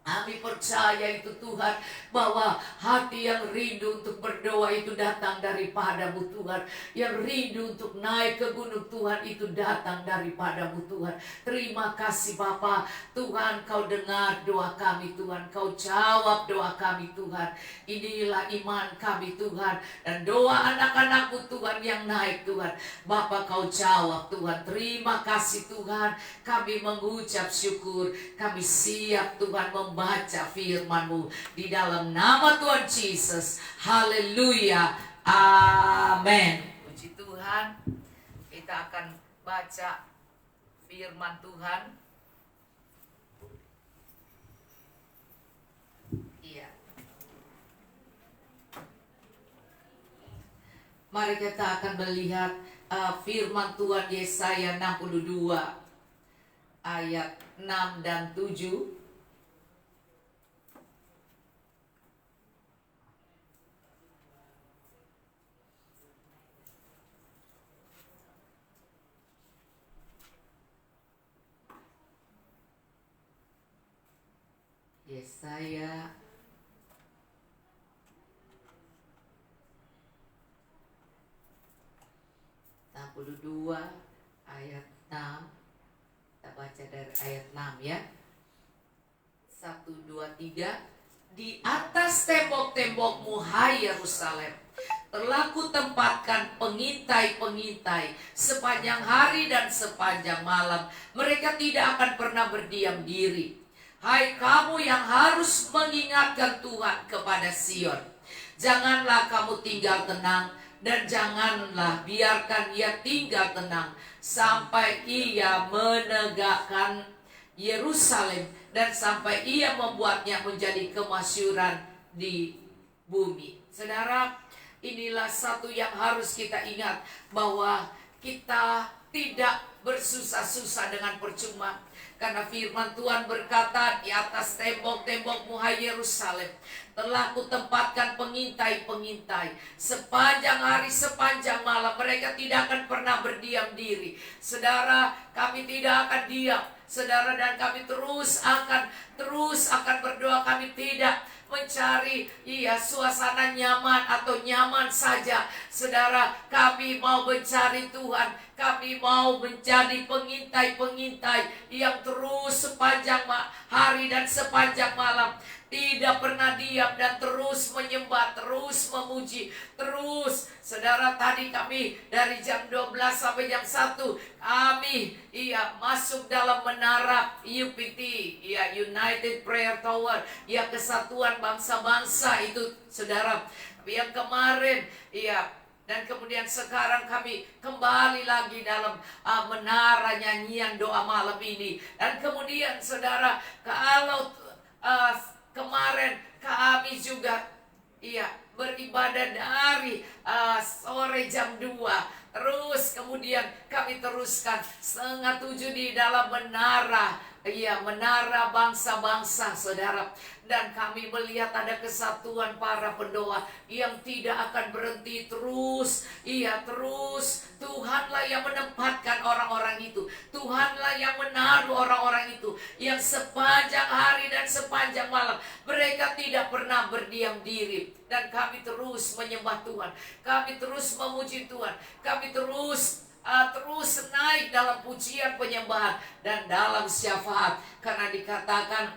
Kami percaya itu Tuhan, bahwa hati yang rindu untuk berdoa itu datang daripada-Mu Tuhan. Yang rindu untuk naik ke gunung Tuhan itu datang daripada-Mu Tuhan. Terima kasih Bapa. Tuhan, Kau dengar doa kami Tuhan, Kau jawab doa kami Tuhan. Inilah iman kami Tuhan, dan doa anak-anak-Mu Tuhan yang naik Tuhan. Bapa, Kau jawab Tuhan. Terima kasih Tuhan. Kami mengucap syukur. Kami siap Tuhan membaca firman-Mu di dalam nama Tuhan Yesus. Haleluya. Amin. Puji Tuhan. Kita akan baca firman Tuhan. Iya. Mari kita akan melihat firman Tuhan Yesaya 62 ayat 6 dan 7. Yesaya 62 ayat 6. Kita baca dari ayat 6 ya. 1, 2, 3. Di atas tembok-tembokmu hai Yerusalem, telah kutempatkan pengintai-pengintai sepanjang hari dan sepanjang malam. Mereka tidak akan pernah berdiam diri. Hai kamu yang harus mengingatkan Tuhan kepada Sion, janganlah kamu tinggal tenang, dan janganlah biarkan ia tinggal tenang sampai ia menegakkan Yerusalem, dan sampai ia membuatnya menjadi kemasyhuran di bumi. Saudara, inilah satu yang harus kita ingat, bahwa kita tidak bersusah-susah dengan percuma. Karena firman Tuhan berkata, di atas tembok-tembokmu hai Yerusalem, telah kutempatkan pengintai-pengintai sepanjang hari, sepanjang malam. Mereka tidak akan pernah berdiam diri. Saudara, kami tidak akan diam. Saudara, dan kami terus akan berdoa. Kami tidak mencari suasana nyaman atau nyaman saja. Saudara, kami mau mencari Tuhan. Kami mau menjadi pengintai-pengintai yang terus sepanjang hari dan sepanjang malam tidak pernah diam, dan terus menyembah, terus memuji, terus. Saudara, tadi kami dari jam 12 sampai jam 1 kami masuk dalam menara UPT, United Prayer Tower, kesatuan bangsa-bangsa itu, saudara. Yang kemarin, dan kemudian sekarang kami kembali lagi dalam menara nyanyian doa malam ini. Dan kemudian saudara, kalau kemarin kami juga beribadah dari sore jam 2. Terus kemudian kami teruskan 6:30 di dalam menara bangsa-bangsa, saudara. Dan kami melihat ada kesatuan para pendoa yang tidak akan berhenti, terus. Tuhanlah yang menempatkan orang-orang itu. Tuhanlah yang menaruh orang-orang itu, yang sepanjang hari dan sepanjang malam mereka tidak pernah berdiam diri. Dan kami terus menyembah Tuhan, kami terus memuji Tuhan, kami terus terus naik dalam pujian penyembahan dan dalam syafaat. Karena dikatakan,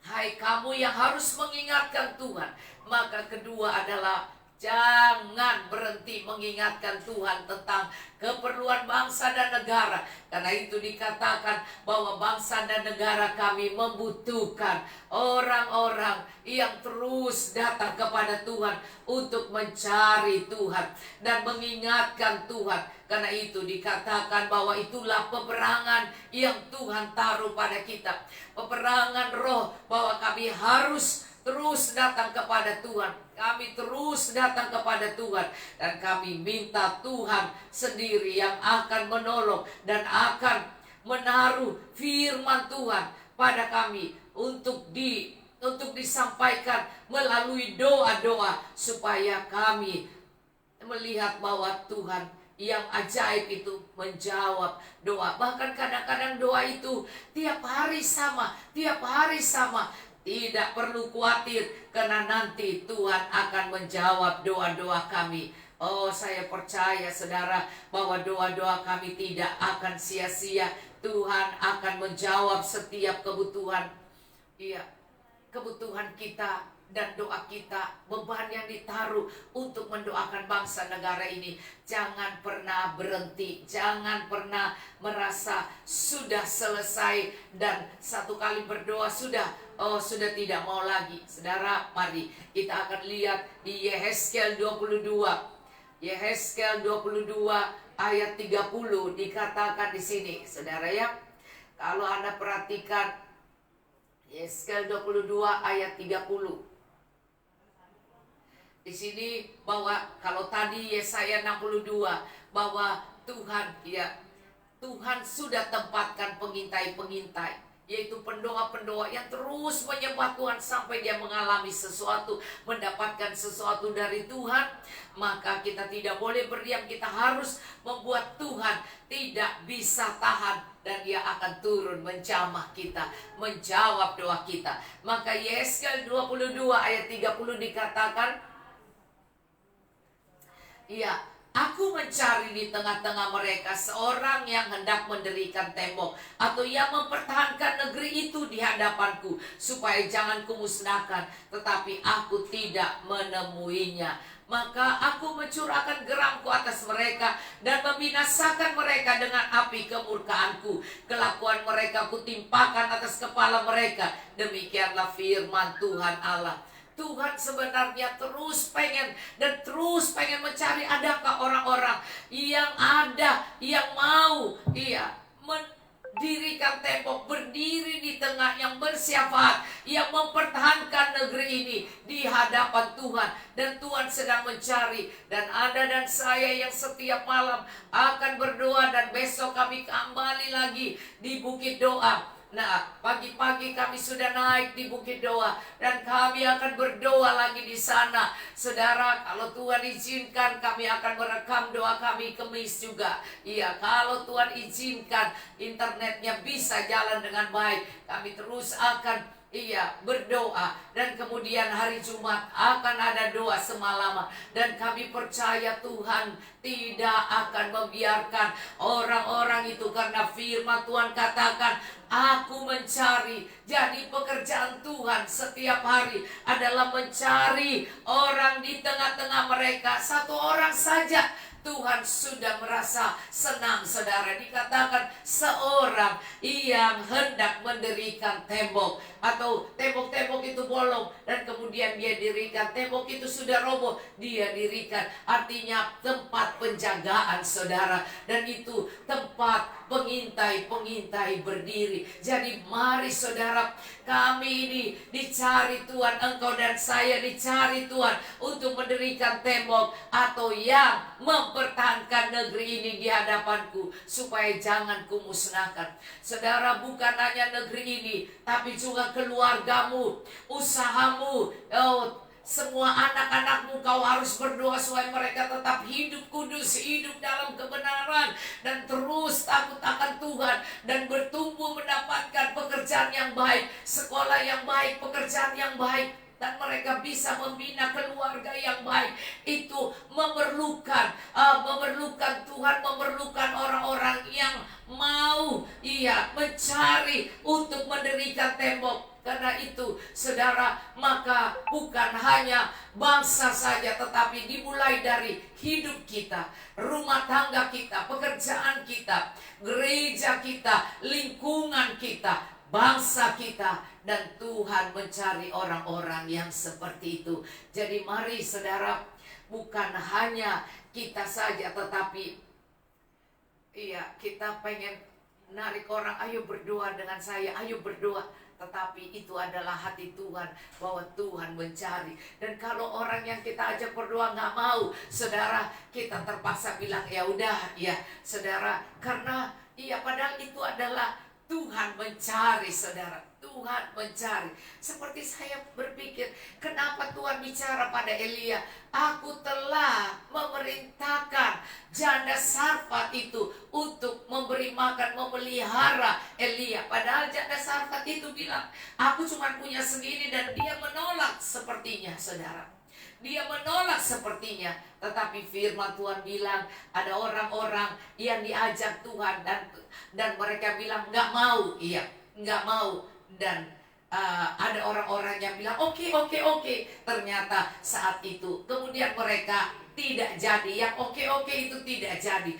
hai kamu yang harus mengingatkan Tuhan. Maka kedua adalah jangan berhenti mengingatkan Tuhan tentang keperluan bangsa dan negara. Karena itu dikatakan bahwa bangsa dan negara kami membutuhkan orang-orang yang terus datang kepada Tuhan untuk mencari Tuhan dan mengingatkan Tuhan. Karena itu dikatakan bahwa itulah peperangan yang Tuhan taruh pada kita. Peperangan roh, bahwa kami harus terus datang kepada Tuhan. Kami terus datang kepada Tuhan. Dan kami minta Tuhan sendiri yang akan menolong dan akan menaruh firman Tuhan pada kami untuk disampaikan melalui doa-doa, supaya kami melihat bahwa Tuhan yang ajaib itu menjawab doa. Bahkan kadang-kadang doa itu tiap hari sama. Tidak perlu khawatir, karena nanti Tuhan akan menjawab doa-doa kami. Oh, saya percaya saudara bahwa doa-doa kami tidak akan sia-sia. Tuhan akan menjawab setiap kebutuhan. Iya, kebutuhan kita dan doa kita, beban yang ditaruh untuk mendoakan bangsa negara ini. Jangan pernah berhenti, jangan pernah merasa sudah selesai dan satu kali berdoa sudah tidak mau lagi. Saudara, mari kita akan lihat di Yehezkiel 22. Yehezkiel 22 ayat 30 dikatakan di sini, saudara ya. Kalau Anda perhatikan Yehezkiel 22 ayat 30. Di sini bahwa kalau tadi Yesaya 62 bahwa Tuhan sudah tempatkan pengintai-pengintai, yaitu pendoa-pendoa yang terus menyembah Tuhan sampai dia mengalami sesuatu, mendapatkan sesuatu dari Tuhan. Maka kita tidak boleh berdiam, kita harus membuat Tuhan tidak bisa tahan, dan dia akan turun menjamah kita, menjawab doa kita. Maka Yesaya 22 ayat 30 dikatakan, iya, aku mencari di tengah-tengah mereka seorang yang hendak mendirikan tembok, atau yang mempertahankan negeri itu di hadapanku, supaya jangan kumusnahkan, tetapi aku tidak menemuinya. Maka aku mencurahkan geramku atas mereka dan membinasakan mereka dengan api kemurkaanku. Kelakuan mereka kutimpakan atas kepala mereka. Demikianlah firman Tuhan Allah. Tuhan sebenarnya terus pengen mencari, adakah orang-orang yang mau mendirikan tembok, berdiri di tengah, yang bersyafaat, yang mempertahankan negeri ini di hadapan Tuhan. Dan Tuhan sedang mencari, dan Anda dan saya yang setiap malam akan berdoa, dan besok kami kembali lagi di Bukit Doa. Nah, pagi-pagi kami sudah naik di Bukit Doa, dan kami akan berdoa lagi di sana. Saudara, kalau Tuhan izinkan, kami akan merekam doa kami Kamis juga. Iya, kalau Tuhan izinkan internetnya bisa jalan dengan baik, kami terus akan berdoa. Dan kemudian hari Jumat akan ada doa semalaman. Dan kami percaya Tuhan tidak akan membiarkan orang-orang itu, karena firman Tuhan katakan, aku mencari. Jadi pekerjaan Tuhan setiap hari adalah mencari orang di tengah-tengah mereka. Satu orang saja Tuhan sudah merasa senang, saudara. Dikatakan seorang yang hendak mendirikan tembok, atau tembok-tembok itu bolong, dan kemudian dia dirikan. Tembok itu sudah roboh, dia dirikan. Artinya tempat penjagaan, saudara. Dan itu tempat pengintai-pengintai berdiri. Jadi mari saudara, kami ini dicari Tuhan, engkau dan saya dicari Tuhan untuk mendirikan tembok, atau yang mempertahankan negeri ini di hadapanku, supaya jangan kumusnahkan. Saudara, bukan hanya negeri ini, tapi juga keluargamu, usahamu, semua anak-anakmu kau harus berdoa supaya mereka tetap hidup kudus, hidup dalam kebenaran, dan terus takut akan Tuhan, dan bertumbuh mendapatkan pekerjaan yang baik, sekolah yang baik, pekerjaan yang baik. dan mereka bisa membina keluarga yang baik, itu memerlukan Tuhan memerlukan orang-orang yang mau mencari untuk mendirikan tembok. Karena itu saudara, maka bukan hanya bangsa saja, tetapi dimulai dari hidup kita, rumah tangga kita, pekerjaan kita, gereja kita, lingkungan kita, bangsa kita. Dan Tuhan mencari orang-orang yang seperti itu. Jadi mari saudara, bukan hanya kita saja, tetapi kita pengen narik orang, ayo berdoa dengan saya, ayo berdoa. Tetapi itu adalah hati Tuhan, bahwa Tuhan mencari. Dan kalau orang yang kita ajak berdoa nggak mau, saudara, kita terpaksa bilang ya udah ya saudara, karena padahal itu adalah Tuhan mencari, saudara. Tuhan mencari. Seperti saya berpikir, kenapa Tuhan bicara pada Elia, aku telah memerintahkan janda Sarfat itu untuk memberi makan, memelihara Elia. Padahal janda Sarfat itu bilang, aku cuma punya segini, dan dia menolak sepertinya, saudara. Dia menolak sepertinya. Tetapi firman Tuhan bilang, ada orang-orang yang diajak Tuhan, dan mereka bilang nggak mau, nggak mau. Dan ada orang-orang yang bilang oke. Ternyata saat itu kemudian mereka tidak jadi. Yang oke itu tidak jadi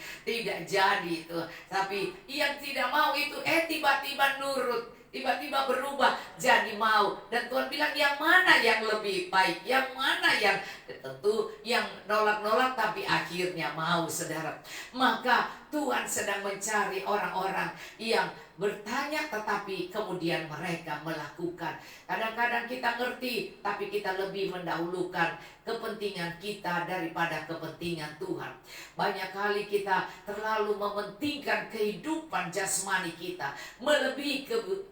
itu. Tapi yang tidak mau itu tiba-tiba nurut, tiba-tiba berubah jadi mau. Dan Tuhan bilang, yang mana yang lebih baik, yang mana yang tentu yang nolak-nolak tapi akhirnya mau, saudara. Maka Tuhan sedang mencari orang-orang yang bertanya tetapi kemudian mereka melakukan. Kadang-kadang kita ngerti tapi kita lebih mendahulukan kepentingan kita daripada kepentingan Tuhan. Banyak kali kita terlalu mementingkan kehidupan jasmani kita melebihi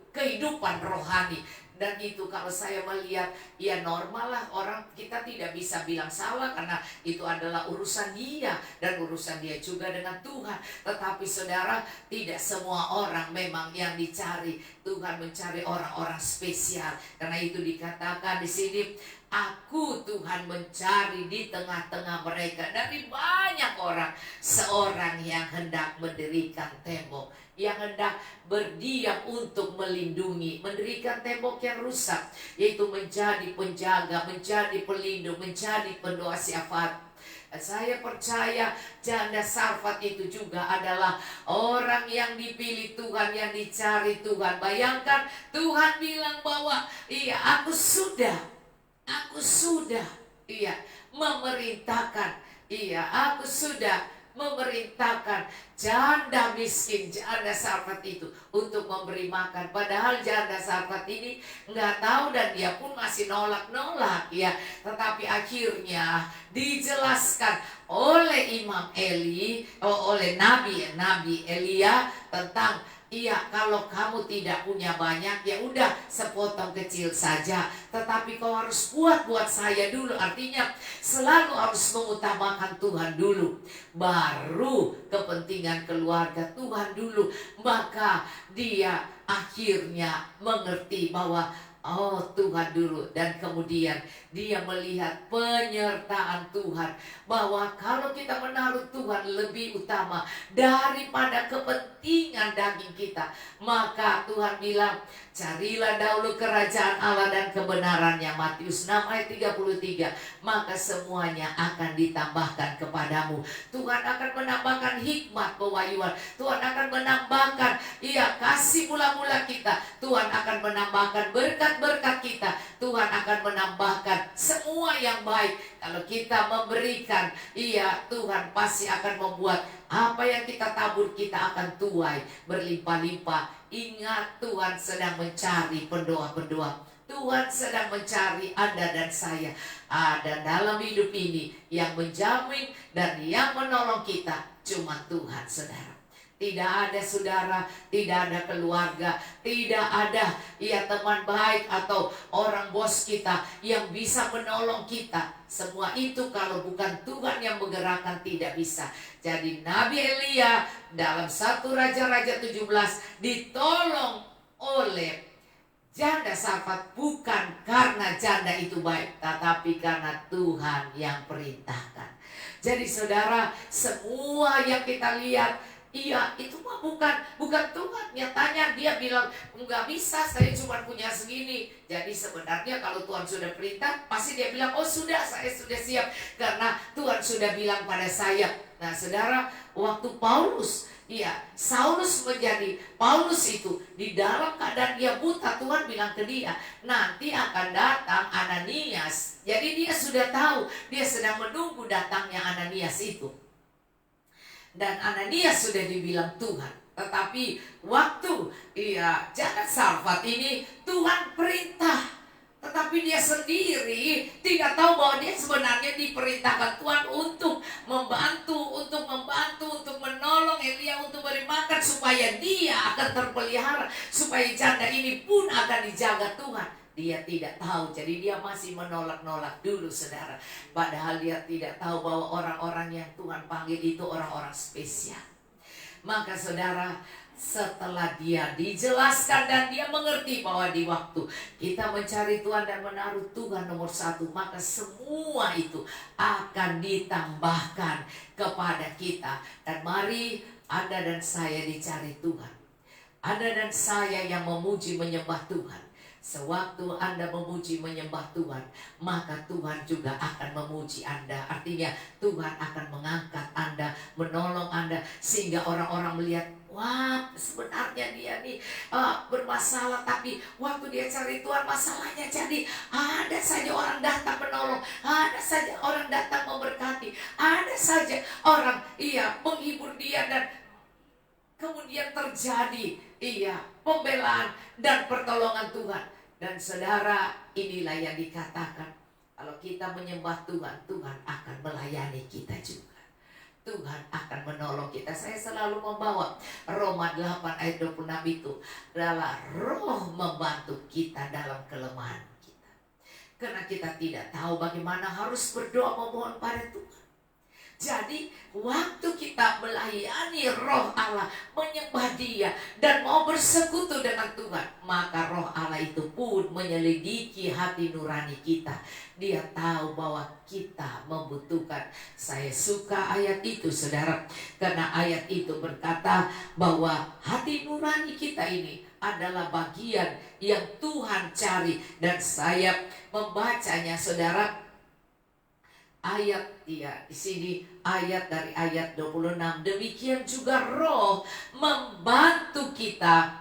kehidupan rohani. Dan itu kalau saya melihat, ya normal lah, orang kita tidak bisa bilang salah, karena itu adalah urusan dia, dan urusan dia juga dengan Tuhan. Tetapi saudara, tidak semua orang memang yang dicari. Tuhan mencari orang-orang spesial. Karena itu dikatakan di sini, aku Tuhan mencari di tengah-tengah mereka, dari banyak orang, seorang yang hendak mendirikan tembok, yang hendak berdiam untuk melindungi, mendirikan tembok yang rusak, yaitu menjadi penjaga, menjadi pelindung, menjadi pendoa syafaat. Saya percaya janda Sarfat itu juga adalah orang yang dipilih Tuhan, yang dicari Tuhan. Bayangkan Tuhan bilang bahwa aku sudah memerintahkan, aku sudah memerintahkan janda miskin, janda Sarfat itu untuk memberi makan. Padahal janda Sarfat ini nggak tahu, dan dia pun masih nolak-nolak, Tetapi akhirnya dijelaskan oleh Imam Eli, oleh Nabi Elia tentang kalau kamu tidak punya banyak, ya udah sepotong kecil saja. Tetapi kau harus buat saya dulu. Artinya selalu harus mengutamakan Tuhan dulu, baru kepentingan keluarga Tuhan dulu. Maka dia akhirnya mengerti bahwa Tuhan dulu, dan kemudian dia melihat penyertaan Tuhan, bahwa kalau kita menaruh Tuhan lebih utama daripada kepentingan daging kita, maka Tuhan bilang, carilah dahulu kerajaan Allah dan kebenarannya, Matius 6 ayat 33, maka semuanya akan ditambahkan kepadamu. Tuhan akan menambahkan hikmat, pewahyuan. Tuhan akan menambahkan kasih mula-mula kita. Tuhan akan menambahkan berkat-berkat kita. Tuhan akan menambahkan semua yang baik. Kalau kita memberikan, Tuhan pasti akan membuat apa yang kita tabur, kita akan tuai berlimpah-limpah. Ingat, Tuhan sedang mencari pendoa-pendoa. Tuhan sedang mencari Anda dan saya. Dan dalam hidup ini yang menjamin dan yang menolong kita cuma Tuhan, saudara. Tidak ada saudara, tidak ada keluarga, tidak ada teman baik atau orang bos kita yang bisa menolong kita. Semua itu kalau bukan Tuhan yang menggerakkan tidak bisa. Jadi Nabi Elia dalam 1 Raja-Raja 17 ditolong oleh Janda Sarfat bukan karena janda itu baik, tetapi karena Tuhan yang perintahkan. Jadi saudara, semua yang kita lihat, iya itu mah bukan Tuhan. Nyatanya dia bilang nggak bisa, saya cuma punya segini. Jadi sebenarnya kalau Tuhan sudah perintah, pasti dia bilang oh sudah, saya sudah siap karena Tuhan sudah bilang pada saya. Nah saudara, waktu Paulus, iya, Saulus menjadi Paulus itu di dalam keadaan dia buta, Tuhan bilang ke dia, nanti akan datang Ananias. Jadi dia sudah tahu, dia sedang menunggu datangnya Ananias itu. Dan Ananias sudah dibilang Tuhan. Tetapi waktu janda Sarfat ini Tuhan perintah. Tetapi dia sendiri tidak tahu bahwa dia sebenarnya diperintahkan Tuhan untuk membantu, untuk menolong Elia, untuk beri makan supaya dia akan terpelihara, supaya janda ini pun akan dijaga Tuhan. Dia tidak tahu, jadi dia masih menolak-nolak dulu saudara. Padahal dia tidak tahu bahwa orang-orang yang Tuhan panggil itu orang-orang spesial. Maka saudara, setelah dia dijelaskan dan dia mengerti bahwa di waktu kita mencari Tuhan dan menaruh Tuhan nomor satu, maka semua itu akan ditambahkan kepada kita. Dan mari Anda dan saya dicari Tuhan. Anda dan saya yang memuji menyembah Tuhan. Sewaktu Anda memuji menyembah Tuhan, maka Tuhan juga akan memuji Anda. Artinya Tuhan akan mengangkat Anda, menolong Anda, sehingga orang-orang melihat, wah sebenarnya dia nih bermasalah, tapi waktu dia cari Tuhan masalahnya jadi ada saja orang datang menolong, ada saja orang datang memberkati, ada saja orang menghibur dia, dan kemudian terjadi pembelaan dan pertolongan Tuhan. Dan saudara, inilah yang dikatakan, kalau kita menyembah Tuhan, Tuhan akan melayani kita juga. Tuhan akan menolong kita. Saya selalu membawa Roma 8 ayat 26 itu adalah Roh membantu kita dalam kelemahan kita. Karena kita tidak tahu bagaimana harus berdoa memohon pada Tuhan. Jadi waktu kita melayani Roh Allah, menyembah Dia dan mau bersekutu dengan Tuhan, maka Roh Allah itu pun menyelidiki hati nurani kita. Dia tahu bahwa kita membutuhkan. Saya suka ayat itu saudara, karena ayat itu berkata bahwa hati nurani kita ini adalah bagian yang Tuhan cari. Dan saya membacanya saudara, ayat di sini, ayat dari ayat 26. Demikian juga Roh membantu kita.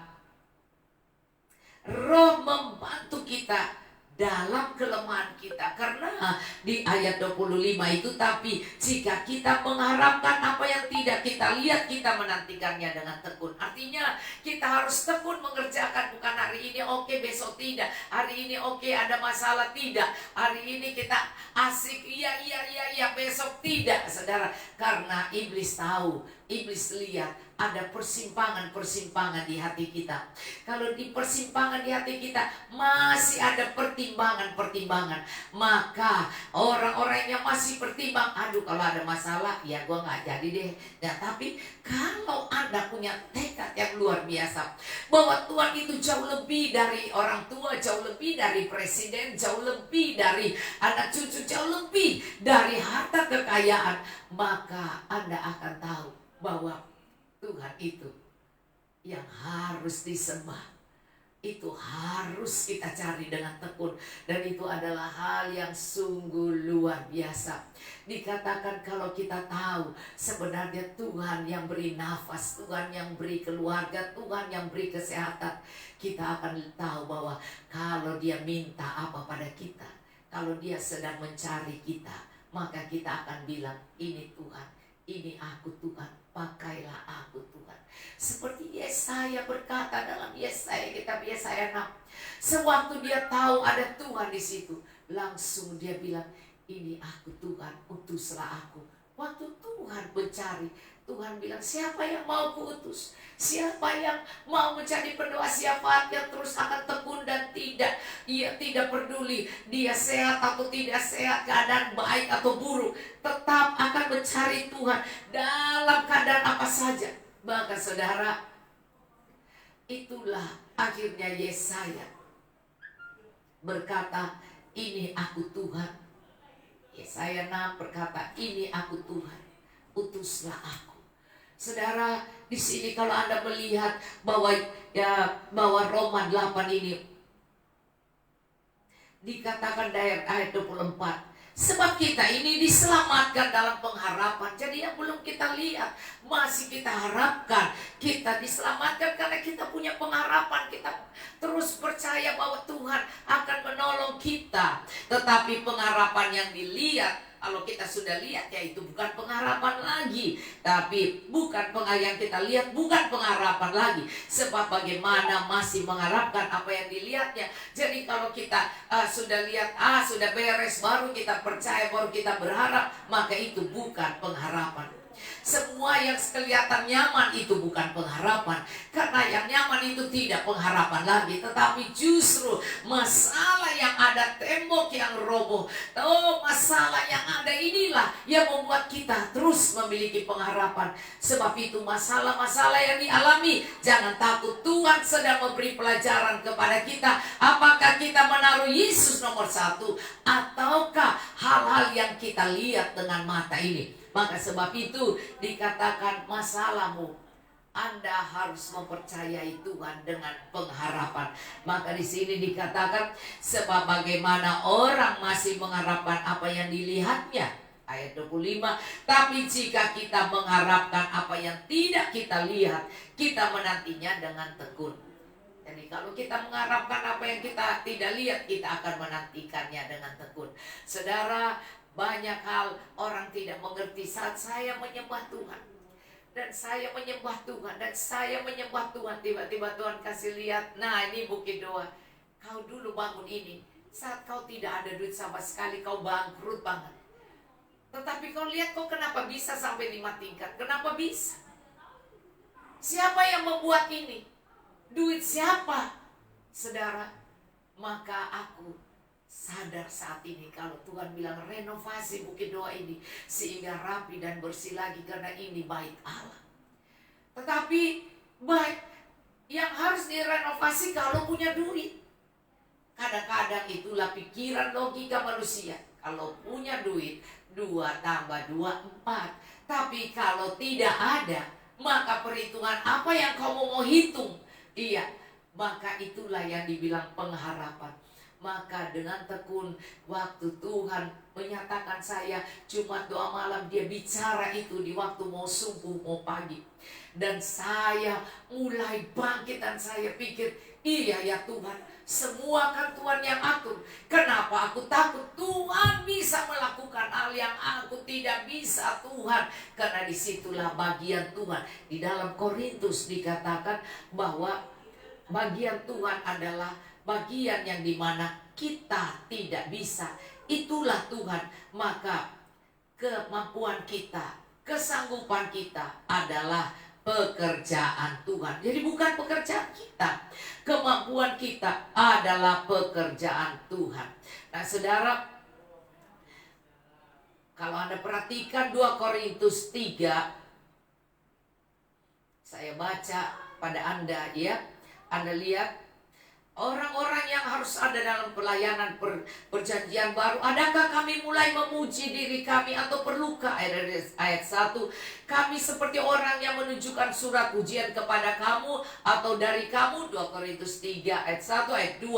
Roh membantu kita dalam kelemahan kita. Karena di ayat 25 itu, tapi jika kita mengharapkan apa yang tidak kita lihat, kita menantikannya dengan tekun. Artinya kita harus tekun mengerjakan. Bukan hari ini oke, besok tidak. Hari ini oke, ada masalah, tidak. Hari ini kita asik, iya, besok tidak saudara. Karena iblis tahu, iblis lihat ada persimpangan-persimpangan di hati kita. Kalau di persimpangan di hati kita masih ada pertimbangan-pertimbangan, maka orang-orang yang masih pertimbang, aduh kalau ada masalah ya gue gak jadi deh. Nah, tapi kalau Anda punya tekad yang luar biasa bahwa Tuhan itu jauh lebih dari orang tua, jauh lebih dari presiden, jauh lebih dari anak cucu, jauh lebih dari harta kekayaan, maka Anda akan tahu bahwa Tuhan itu yang harus disembah. Itu harus kita cari dengan tekun. Dan itu adalah hal yang sungguh luar biasa. Dikatakan kalau kita tahu sebenarnya Tuhan yang beri nafas, Tuhan yang beri keluarga, Tuhan yang beri kesehatan, kita akan tahu bahwa kalau Dia minta apa pada kita, kalau Dia sedang mencari kita, maka kita akan bilang, ini Tuhan, ini aku Tuhan, pakailah aku Tuhan. Seperti Yesaya berkata dalam kitab Yesaya 6, sewaktu dia tahu ada Tuhan di situ, langsung dia bilang, ini aku Tuhan, utuslah aku. Waktu Tuhan mencari, Tuhan bilang, siapa yang mau kuutus? Siapa yang mau menjadi pendoa syafaat yang terus akan tekun dan tidak peduli dia sehat atau tidak sehat, keadaan baik atau buruk, tetap akan mencari Tuhan dalam keadaan apa saja. Maka saudara, itulah akhirnya Yesaya berkata, ini aku Tuhan. Yesaya 6 berkata, ini aku Tuhan, utuslah aku. Saudara, di sini kalau Anda melihat bahwa Roma 8 ini dikatakan dari ayat 24, sebab kita ini diselamatkan dalam pengharapan. Jadi yang belum kita lihat masih kita harapkan. Kita diselamatkan karena kita punya pengharapan. Kita terus percaya bahwa Tuhan akan menolong kita. Tetapi pengharapan yang dilihat, kalau kita sudah lihat, ya itu bukan pengharapan lagi. Tapi yang kita lihat bukan pengharapan lagi. Sebab bagaimana masih mengharapkan apa yang dilihatnya. Jadi kalau kita sudah lihat, sudah beres, baru kita percaya, baru kita berharap, maka itu bukan pengharapan. Semua yang kelihatan nyaman itu bukan pengharapan. Karena yang nyaman itu tidak pengharapan lagi, tetapi justru masalah yang ada, tembok yang roboh, masalah yang ada inilah yang membuat kita terus memiliki pengharapan. Sebab itu masalah-masalah yang dialami, jangan takut. Tuhan sedang memberi pelajaran kepada kita. Apakah kita menaruh Yesus nomor 1, ataukah hal-hal yang kita lihat dengan mata ini? Maka sebab itu dikatakan masalahmu, Anda harus mempercayai Tuhan dengan pengharapan. Maka di sini dikatakan, sebab bagaimana orang masih mengharapkan apa yang dilihatnya. Ayat 25, tapi jika kita mengharapkan apa yang tidak kita lihat, kita menantinya dengan tekun. Jadi kalau kita mengharapkan apa yang kita tidak lihat, kita akan menantikannya dengan tekun. Saudara, banyak hal orang tidak mengerti saat saya menyembah Tuhan. Dan saya menyembah Tuhan, dan saya menyembah Tuhan. Tiba-tiba Tuhan kasih lihat, nah ini bukit doa. Kau dulu bangun ini, saat kau tidak ada duit sama sekali, kau bangkrut banget. Tetapi kau lihat, kau kenapa bisa sampai 5 tingkat? Kenapa bisa? Siapa yang membuat ini? Duit siapa? Saudara, maka aku sadar saat ini kalau Tuhan bilang renovasi bukit doa ini sehingga rapi dan bersih lagi, karena ini bait Allah. Tetapi bait yang harus direnovasi kalau punya duit. Kadang-kadang itulah pikiran logika manusia. Kalau punya duit, 2 tambah 2, 4. Tapi kalau tidak ada, maka perhitungan apa yang kamu mau hitung? Iya, maka itulah yang dibilang pengharapan. Maka dengan tekun, waktu Tuhan menyatakan saya Jumat doa malam, dia bicara itu di waktu mau subuh, mau pagi. Dan saya mulai bangkit dan saya pikir, iya ya Tuhan, semua kan Tuhan yang atur. Kenapa aku takut? Tuhan bisa melakukan hal yang aku tidak bisa, Tuhan. Karena disitulah bagian Tuhan. Di dalam Korintus dikatakan bahwa bagian Tuhan adalah bagian yang dimana kita tidak bisa. Itulah Tuhan. Maka kemampuan kita, kesanggupan kita adalah pekerjaan Tuhan. Jadi bukan pekerjaan kita. Kemampuan kita adalah pekerjaan Tuhan. Nah saudara, kalau Anda perhatikan 2 Korintus 3, saya baca pada Anda ya. Anda lihat orang-orang yang harus ada dalam pelayanan perjanjian baru. Adakah kami mulai memuji diri kami atau perlukah? Ayat 1, kami seperti orang yang menunjukkan surat pujian kepada kamu atau dari kamu. 2 Korintus 3 ayat 1, ayat 2.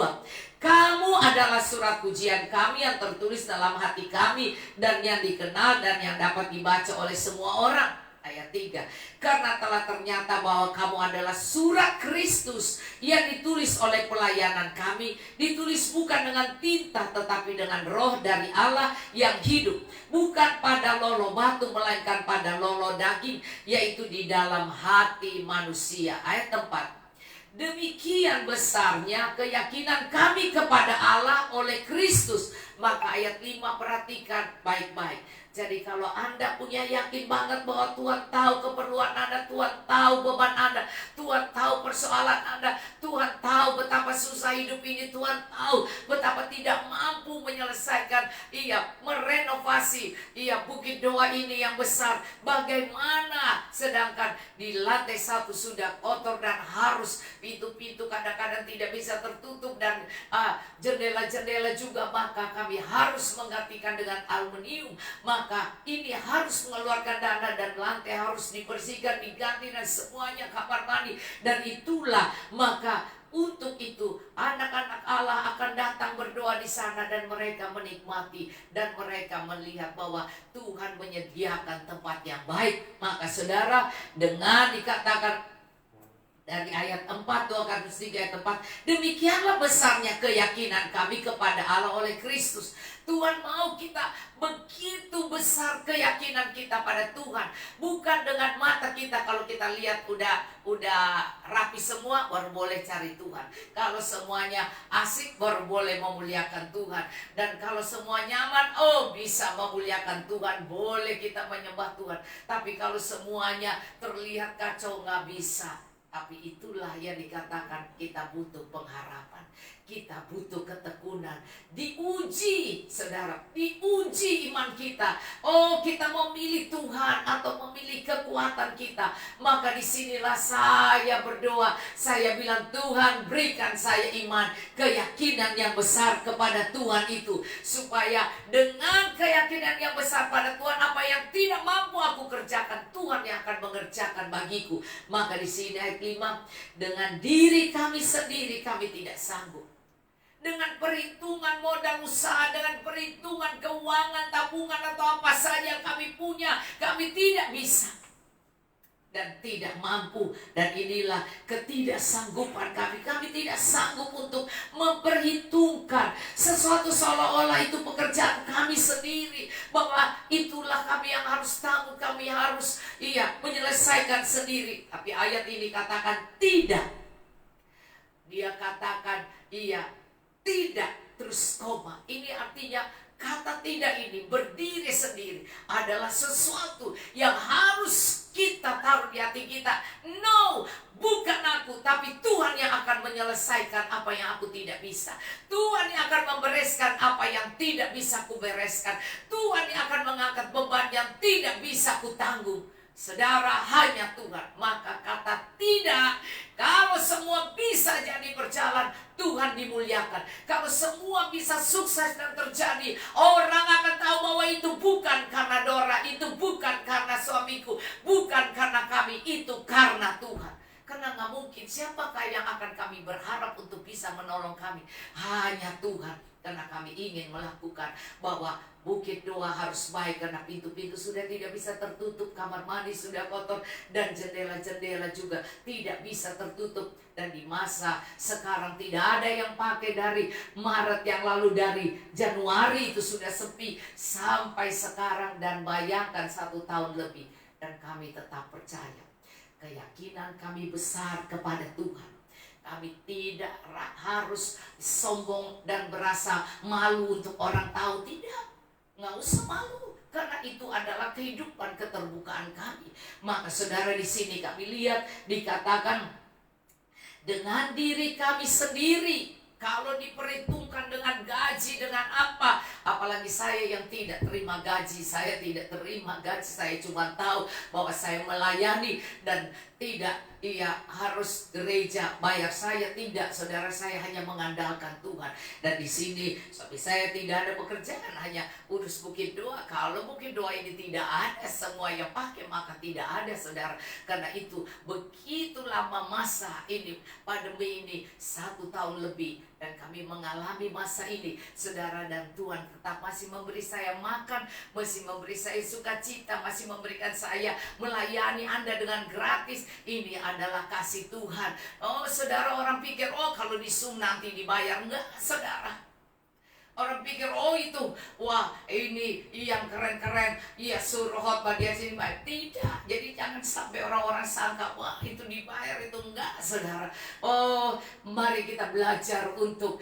Kamu adalah surat pujian kami yang tertulis dalam hati kami dan yang dikenal dan yang dapat dibaca oleh semua orang. Ayat 3, karena telah ternyata bahwa kamu adalah surat Kristus yang ditulis oleh pelayanan kami, ditulis bukan dengan tinta tetapi dengan roh dari Allah yang hidup, bukan pada lolo batu melainkan pada lolo daging, yaitu di dalam hati manusia. Ayat 4, demikian besarnya keyakinan kami kepada Allah oleh Kristus. Maka ayat 5 perhatikan baik-baik. Jadi kalau Anda punya yakin banget bahwa Tuhan tahu keperluan Anda, Tuhan tahu beban Anda, Tuhan tahu persoalan Anda, Tuhan tahu betapa susah hidup ini, Tuhan tahu betapa tidak mampu menyelesaikan, merenovasi, bukit doa ini yang besar. Bagaimana sedangkan di lantai 1 sudah kotor dan harus pintu-pintu kadang-kadang tidak bisa tertutup dan jendela-jendela juga, maka kami harus menggantikan dengan aluminium. Maka ini harus mengeluarkan dana dan lantai harus dibersihkan, diganti dan semuanya, kamar mandi. Dan itulah maka untuk itu anak-anak Allah akan datang berdoa di sana dan mereka menikmati dan mereka melihat bahwa Tuhan menyediakan tempat yang baik. Maka saudara, dengan dikatakan dari ayat 4, 2 Korintus 3 ayat 4, demikianlah besarnya keyakinan kami kepada Allah oleh Kristus. Tuhan mau kita begitu besar keyakinan kita pada Tuhan. Bukan dengan mata kita, kalau kita lihat udah rapi semua baru boleh cari Tuhan. Kalau semuanya asik baru boleh memuliakan Tuhan. Dan kalau semua nyaman, bisa memuliakan Tuhan, boleh kita menyembah Tuhan. Tapi kalau semuanya terlihat kacau, nggak bisa. Tapi itulah yang dikatakan kita butuh pengharapan. Kita butuh ketekunan. Diuji, saudara. Diuji iman kita. Kita memilih Tuhan atau memilih kekuatan kita. Maka disinilah saya berdoa. Saya bilang, Tuhan berikan saya iman, keyakinan yang besar kepada Tuhan itu. Supaya dengan keyakinan yang besar pada Tuhan, apa yang tidak mampu aku kerjakan, Tuhan yang akan mengerjakan bagiku. Maka di sini ayat 5, dengan diri kami sendiri kami tidak sanggup. Dengan perhitungan modal usaha, dengan perhitungan keuangan, tabungan atau apa saja yang kami punya, kami tidak bisa dan tidak mampu. Dan inilah ketidaksanggupan kami. Kami tidak sanggup untuk memperhitungkan sesuatu seolah-olah itu pekerjaan kami sendiri, bahwa itulah kami yang harus tanggung, kami harus menyelesaikan sendiri. Tapi ayat ini katakan tidak. Dia katakan tidak, terus koma. Ini artinya kata tidak ini berdiri sendiri adalah sesuatu yang harus kita taruh di hati kita. No, bukan aku, tapi Tuhan yang akan menyelesaikan apa yang aku tidak bisa. Tuhan yang akan membereskan apa yang tidak bisa ku bereskan. Tuhan yang akan mengangkat beban yang tidak bisa ku tanggung. Saudara, hanya Tuhan. Maka kata tidak, kalau semua bisa jadi berjalan, Tuhan dimuliakan. Kalau semua bisa sukses dan terjadi, orang akan tahu bahwa itu bukan karena Dora, itu bukan karena suamiku, bukan karena kami, itu karena Tuhan. Karena nggak mungkin, siapakah yang akan kami berharap untuk bisa menolong kami? Hanya Tuhan. Karena kami ingin melakukan bahwa Bukit Doa harus baik, karena pintu-pintu sudah tidak bisa tertutup, kamar mandi sudah kotor, dan jendela-jendela juga tidak bisa tertutup. Dan di masa sekarang tidak ada yang pakai dari Maret yang lalu, dari Januari itu sudah sepi sampai sekarang. Dan bayangkan 1 tahun lebih. Dan kami tetap percaya. Keyakinan kami besar kepada Tuhan. Kami tidak harus sombong dan berasa malu untuk orang tahu. Tidak, nggak usah malu, karena itu adalah kehidupan keterbukaan kami. Maka saudara, di sini kami lihat dikatakan dengan diri kami sendiri. Kalau diperhitungkan dengan gaji, dengan apa? Apalagi saya yang tidak terima gaji. Saya tidak terima gaji. Saya cuma tahu bahwa saya melayani dan tidak harus gereja bayar saya. Tidak, saudara, saya hanya mengandalkan Tuhan. Dan di sini suami saya tidak ada pekerjaan, hanya urus Bukit Doa. Kalau Bukit Doa ini tidak ada semua yang pakai, maka tidak ada, saudara. Karena itu begitu lama masa ini, pandemi ini 1 tahun lebih. Dan kami mengalami masa ini, saudara, dan Tuhan tetap masih memberi saya makan, masih memberi saya sukacita, masih memberikan saya melayani Anda dengan gratis. Ini adalah kasih Tuhan. Saudara, orang pikir, kalau di Zoom nanti dibayar. Enggak, saudara. Orang pikir, itu, wah, ini yang keren-keren, suruh khotbah dia sini bayar. Tidak, jadi jangan sampai orang-orang sangka, wah, itu dibayar, itu enggak, saudara. Mari kita belajar untuk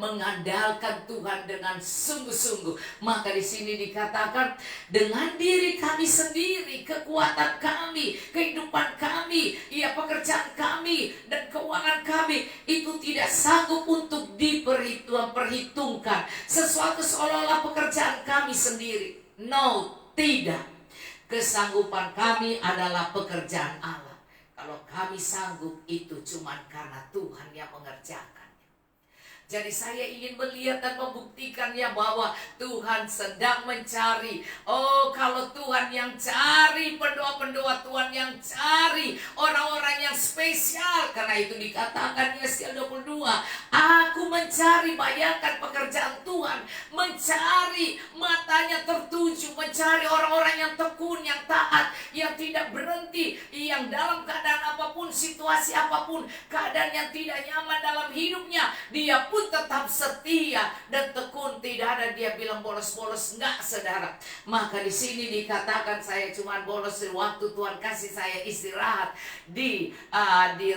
mengandalkan Tuhan dengan sungguh-sungguh. Maka di sini dikatakan dengan diri kami sendiri, kekuatan kami, kehidupan kami, pekerjaan kami dan keuangan kami itu tidak sanggup untuk diperhitungkan sesuatu seolah-olah pekerjaan kami sendiri. No, tidak. Kesanggupan kami adalah pekerjaan Allah. Kalau kami sanggup, itu cuma karena Tuhan yang mengerjakan. Jadi saya ingin melihat dan membuktikannya bahwa Tuhan sedang mencari. Oh, kalau Tuhan yang cari pendoa-pendoa, Tuhan yang cari orang-orang yang spesial. Karena itu dikatakan Yesaya 22, aku mencari, bayangkan pekerjaan Tuhan, mencari, matanya tertuju, mencari orang-orang yang tekun, yang taat, yang tidak berhenti, yang dalam keadaan apapun, situasi apapun, keadaan yang tidak nyaman dalam hidupnya, dia pun tetap setia dan tekun. Tidak ada dia bilang bolos-bolos, enggak, saudara. Maka di sini dikatakan saya cuma bolos waktu Tuhan kasih saya istirahat di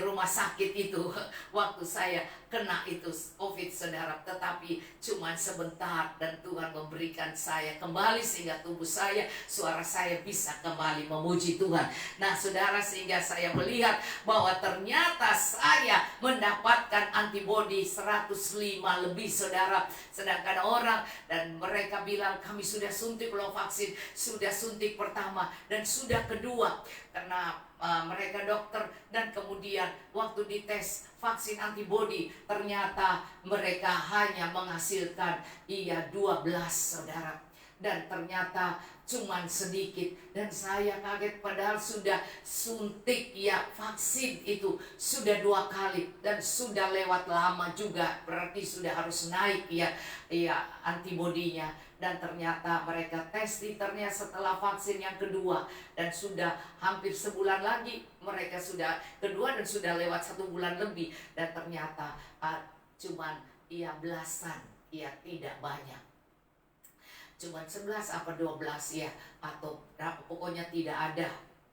rumah sakit itu, waktu saya kena itu COVID, saudara. Tetapi cuma sebentar, dan Tuhan memberikan saya kembali sehingga tubuh saya, suara saya bisa kembali memuji Tuhan. Nah, saudara, sehingga saya melihat bahwa ternyata saya mendapatkan antibodi 105 lebih, saudara. Sedangkan orang, dan mereka bilang kami sudah suntik loh vaksin, sudah suntik pertama dan sudah kedua. Karena mereka dokter, dan kemudian waktu dites vaksin antibodi, ternyata mereka hanya menghasilkan 12, saudara. Dan ternyata cuman sedikit, dan saya kaget padahal sudah suntik vaksin itu sudah 2 kali dan sudah lewat lama juga, berarti sudah harus naik antibodinya. Dan ternyata mereka tes titernya setelah vaksin yang kedua, dan sudah hampir sebulan lagi mereka sudah kedua dan sudah lewat 1 bulan lebih, dan ternyata cuman belasan, tidak banyak. Cuma 11 apa 12 atau pokoknya tidak ada,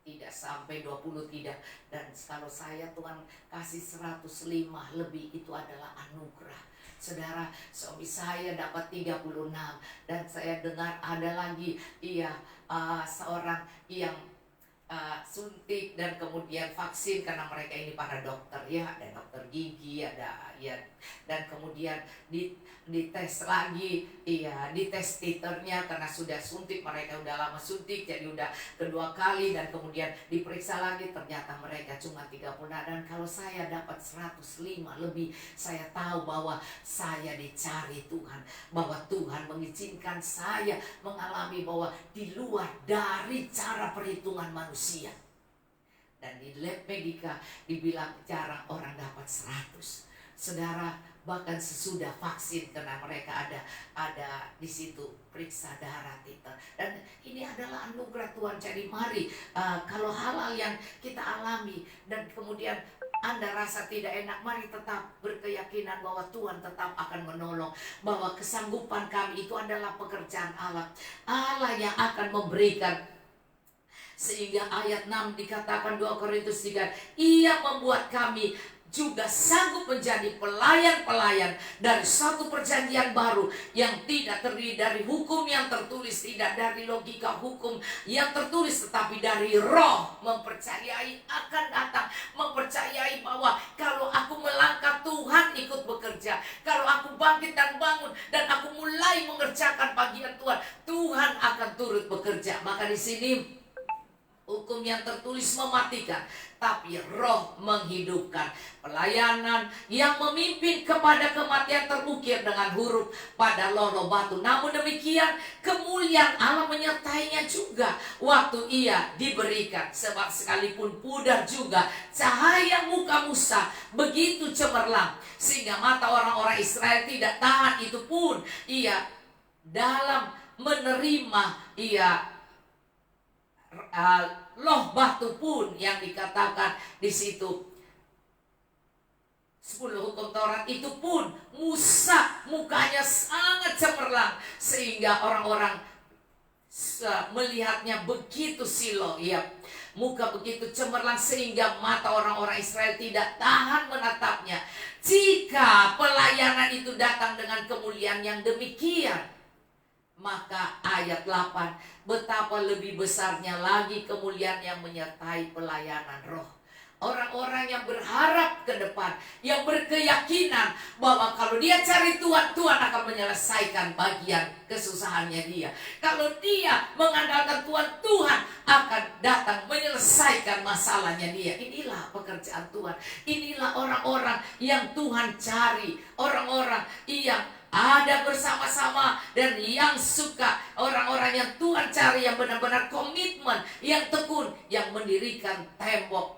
tidak sampai 20, tidak. Dan kalau saya Tuhan kasih 105 lebih, itu adalah anugerah. Saudara, suami saya dapat 36, dan saya dengar ada lagi seorang yang suntik dan kemudian vaksin, karena mereka ini para dokter, ada dokter gigi, ada dan kemudian dites lagi, dites titernya karena sudah suntik, mereka udah lama suntik, jadi udah kedua kali, dan kemudian diperiksa lagi, ternyata mereka cuma 30. Dan kalau saya dapat 105 lebih, saya tahu bahwa saya dicari Tuhan, bahwa Tuhan mengizinkan saya mengalami bahwa di luar dari cara perhitungan manusia. Dan di lab medika dibilang jarang orang dapat 100. Saudara, bahkan sesudah vaksin, karena mereka ada di situ periksa darah titer. Dan ini adalah anugerah Tuhan. Jadi mari, kalau hal-hal yang kita alami dan kemudian Anda rasa tidak enak, mari tetap berkeyakinan bahwa Tuhan tetap akan menolong, bahwa kesanggupan kami itu adalah pekerjaan Allah. Allah yang akan memberikan. Sehingga ayat 6 dikatakan 2 Korintus 3, Ia membuat kami juga sanggup menjadi pelayan-pelayan dari satu perjanjian baru yang tidak terdiri dari hukum yang tertulis, tidak dari logika hukum yang tertulis, tetapi dari roh, mempercayai akan datang, mempercayai bahwa kalau aku melangkah, Tuhan ikut bekerja. Kalau aku bangkit dan bangun dan aku mulai mengerjakan bagian Tuhan, Tuhan akan turut bekerja. Maka di sini hukum yang tertulis mematikan, tapi roh menghidupkan. Pelayanan yang memimpin kepada kematian terukir dengan huruf pada loro batu. Namun demikian, kemuliaan Allah menyertainya juga waktu ia diberikan. Sebab sekalipun pudar juga cahaya muka Musa begitu cemerlang, sehingga mata orang-orang Israel tidak tahan. Itu pun ia dalam menerima loh batu pun yang dikatakan di situ 10 hukum Taurat, itu pun Musa mukanya sangat cemerlang, sehingga orang-orang melihatnya begitu silau, muka begitu cemerlang, sehingga mata orang-orang Israel tidak tahan menatapnya. Jika pelayanan itu datang dengan kemuliaan yang demikian, maka ayat 8, betapa lebih besarnya lagi kemuliaan yang menyertai pelayanan roh. Orang-orang yang berharap ke depan, yang berkeyakinan bahwa kalau dia cari Tuhan, Tuhan akan menyelesaikan bagian kesusahannya dia. Kalau dia mengandalkan Tuhan, Tuhan akan datang menyelesaikan masalahnya dia. Inilah pekerjaan Tuhan. Inilah orang-orang yang Tuhan cari. Orang-orang yang ada bersama-sama dan yang suka, orang-orang yang Tuhan cari, yang benar-benar komitmen, yang tekun, yang mendirikan tembok.